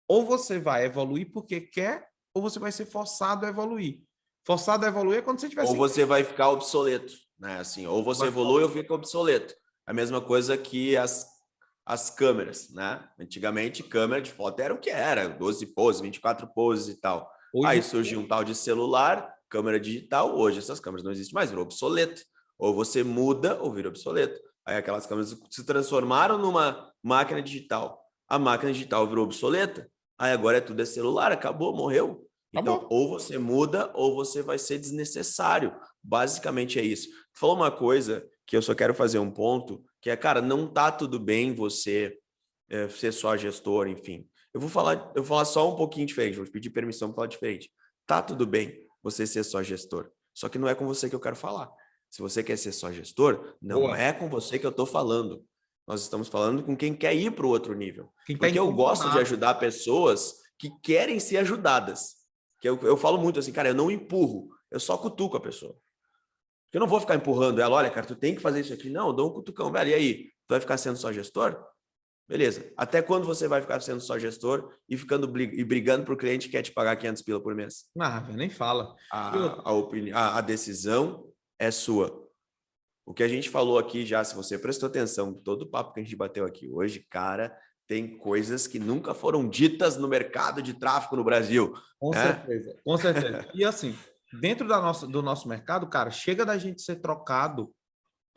Ou você vai evoluir porque quer, ou você vai ser forçado a evoluir. Forçado a evoluir é quando você tiver... Ou você vai ficar obsoleto, né? Assim, ou você evolui ou fica obsoleto. A mesma coisa que as câmeras, né? Antigamente, câmera de foto era o que era, 12 poses, 24 poses e tal. Aí surgiu um tal de celular, câmera digital, hoje essas câmeras não existem mais, virou obsoleto. Ou você muda ou vira obsoleto. Aí aquelas câmeras se transformaram numa máquina digital. A máquina digital virou obsoleta. Aí agora tudo é celular, acabou, morreu. Então, ou você muda ou você vai ser desnecessário. Basicamente é isso. Tu falou uma coisa que eu só quero fazer um ponto, que é, cara, não tá tudo bem você ser só gestor, enfim. Eu vou falar só um pouquinho diferente, vou te pedir permissão para falar diferente. Tá tudo bem você ser só gestor, só que não é com você que eu quero falar. Se você quer ser só gestor, não é com você que eu estou falando. Nós estamos falando com quem quer ir para o outro nível. Porque eu gosto de ajudar pessoas que querem ser ajudadas. Que eu falo muito assim, cara, eu não empurro, eu só cutuco a pessoa. Porque eu não vou ficar empurrando ela, olha, cara, tu tem que fazer isso aqui. Não, eu dou um cutucão, velho, e aí? Tu vai ficar sendo só gestor? Beleza. Até quando você vai ficar sendo só gestor e brigando para o cliente que quer te pagar 500 pila por mês? Nem fala. A decisão é sua. O que a gente falou aqui já, se você prestou atenção, todo o papo que a gente bateu aqui hoje, cara, tem coisas que nunca foram ditas no mercado de tráfego no Brasil. Com certeza, com certeza. E assim, dentro do nosso mercado, cara, chega da gente ser trocado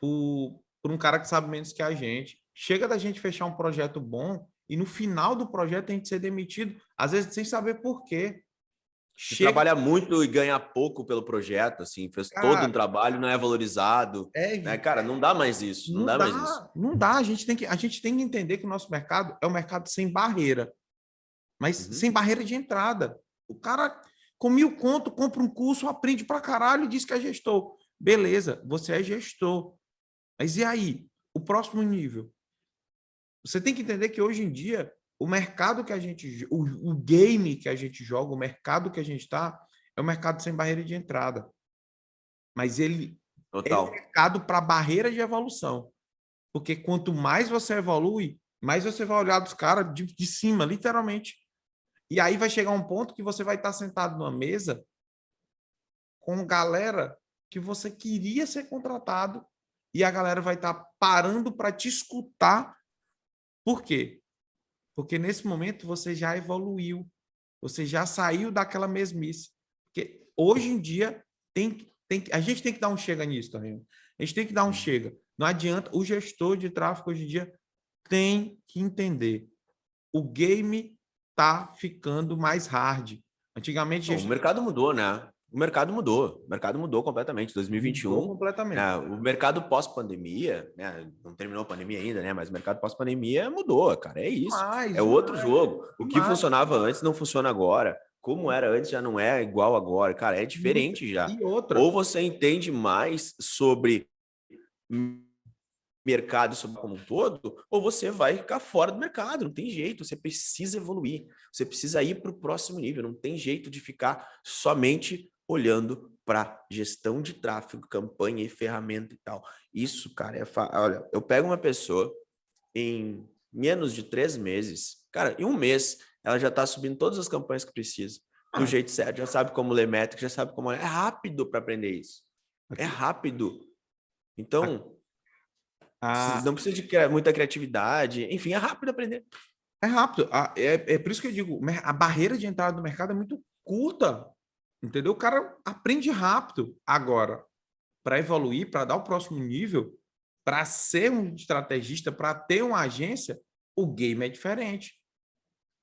por um cara que sabe menos que a gente. Chega da gente fechar um projeto bom e no final do projeto a gente ser demitido, às vezes sem saber por quê. Trabalha muito e ganha pouco pelo projeto, assim, fez todo um trabalho, não é valorizado. Né? Cara, não dá mais isso. Não dá mais isso. Não dá. A gente tem que entender que o nosso mercado é um mercado sem barreira. Mas sem barreira de entrada. O cara, com 1.000 conto, compra um curso, aprende pra caralho e diz que é gestor. Beleza, você é gestor. Mas e aí? O próximo nível? Você tem que entender que hoje em dia, o mercado que a gente... O game que a gente joga, o mercado que a gente está, é um mercado sem barreira de entrada. Mas ele é um mercado para barreira de evolução. Porque quanto mais você evolui, mais você vai olhar dos caras de cima, literalmente. E aí vai chegar um ponto que você vai estar sentado numa mesa com galera que você queria ser contratado e a galera vai estar parando para te escutar. Por quê? Porque nesse momento você já evoluiu, você já saiu daquela mesmice. Porque hoje em dia a gente tem que dar um chega nisso também. A gente tem que dar um chega. Não adianta, o gestor de tráfego hoje em dia tem que entender. O game tá ficando mais hard. Antigamente... O mercado mudou, né? O mercado mudou completamente. 2021, mudou completamente. Né? O mercado pós-pandemia, né? Não terminou a pandemia ainda, né? Mas o mercado pós-pandemia mudou, cara. É isso. É outro jogo. O que funcionava antes não funciona agora. Como era antes já não é igual agora. Cara, é diferente já. E outra. Ou você entende mais sobre mercado como um todo, ou você vai ficar fora do mercado. Não tem jeito. Você precisa evoluir. Você precisa ir para o próximo nível. Não tem jeito de ficar somente olhando para gestão de tráfego, campanha e ferramenta e tal. Isso, cara, olha, eu pego uma pessoa em menos de 3 meses, cara, em 1 mês, ela já está subindo todas as campanhas que precisa, do jeito certo, já sabe como ler métrica, já sabe como... É rápido para aprender isso. É rápido. Então, não precisa de muita criatividade, enfim, é rápido aprender. É rápido. É por isso que eu digo, a barreira de entrada do mercado é muito curta. Entendeu? O cara aprende rápido. Agora, para evoluir, para dar o próximo nível, para ser um estrategista, para ter uma agência, o game é diferente.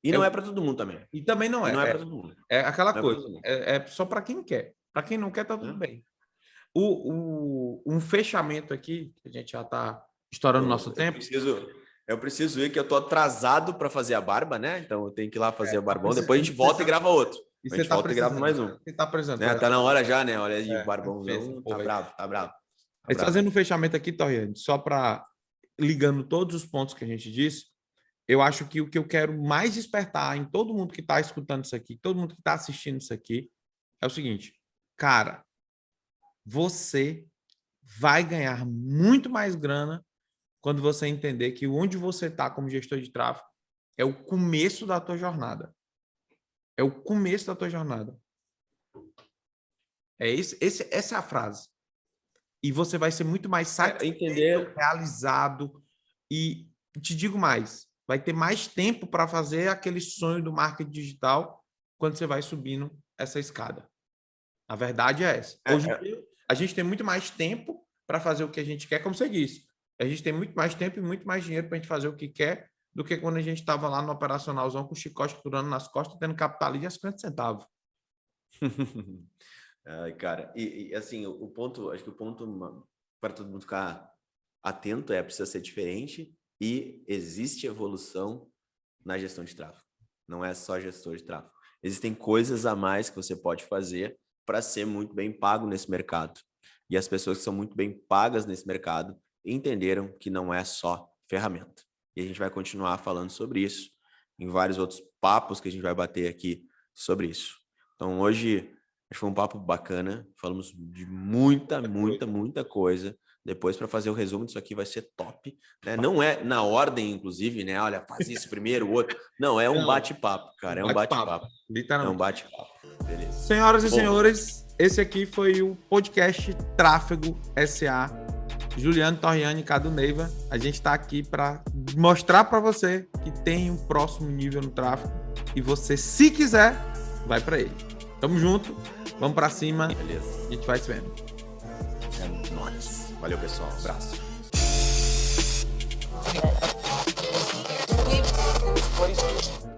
E não é para todo mundo também. E também não é. Não é para todo mundo. É aquela coisa. É só para quem quer. Para quem não quer, tá tudo bem. Um fechamento aqui, que a gente já está estourando nosso tempo. Eu preciso ir, que eu tô atrasado para fazer a barba, né? Então eu tenho que ir lá fazer o barbão. Depois a gente volta e grava outro. E a gente volta e grava mais um. Você tá precisando. Né? Tá na hora já, né? Olha aí, barbãozão. Tá bravo, tá bravo. Fazendo um fechamento aqui, Torriani, só para ligando todos os pontos que a gente disse, eu acho que o que eu quero mais despertar em todo mundo que está escutando isso aqui, todo mundo que está assistindo isso aqui, é o seguinte, cara, você vai ganhar muito mais grana quando você entender que onde você está como gestor de tráfego é o começo da tua jornada. É o começo da tua jornada. Essa é a frase. E você vai ser muito mais satisfeito, realizado. E te digo mais, vai ter mais tempo para fazer aquele sonho do marketing digital quando você vai subindo essa escada. A verdade é essa. Hoje a gente tem muito mais tempo para fazer o que a gente quer, como você disse. A gente tem muito mais tempo e muito mais dinheiro para a gente fazer o que quer do que quando a gente estava lá no operacionalzão com o chicote costurando nas costas, tendo capital de 50 centavos. Ai, cara, e assim, acho que o ponto para todo mundo ficar atento precisa ser diferente e existe evolução na gestão de tráfego. Não é só gestor de tráfego. Existem coisas a mais que você pode fazer para ser muito bem pago nesse mercado. E as pessoas que são muito bem pagas nesse mercado entenderam que não é só ferramenta. E a gente vai continuar falando sobre isso em vários outros papos que a gente vai bater aqui sobre isso. Então, hoje, acho que foi um papo bacana. Falamos de muita coisa. Depois, para fazer o resumo disso aqui, vai ser top. Né? Não é na ordem, inclusive, né? Olha, faz isso primeiro, o outro. Não, é um bate-papo, cara. É um bate-papo. Literalmente. É um bate-papo. Beleza. Senhoras e senhores, esse aqui foi o podcast Tráfego SA. Juliano Torriani e Cadu Neiva. A gente está aqui para mostrar para você que tem um próximo nível no tráfego e você, se quiser, vai para ele. Tamo junto, vamos para cima. Beleza. A gente vai se vendo. É nóis. Valeu, pessoal. Abraço.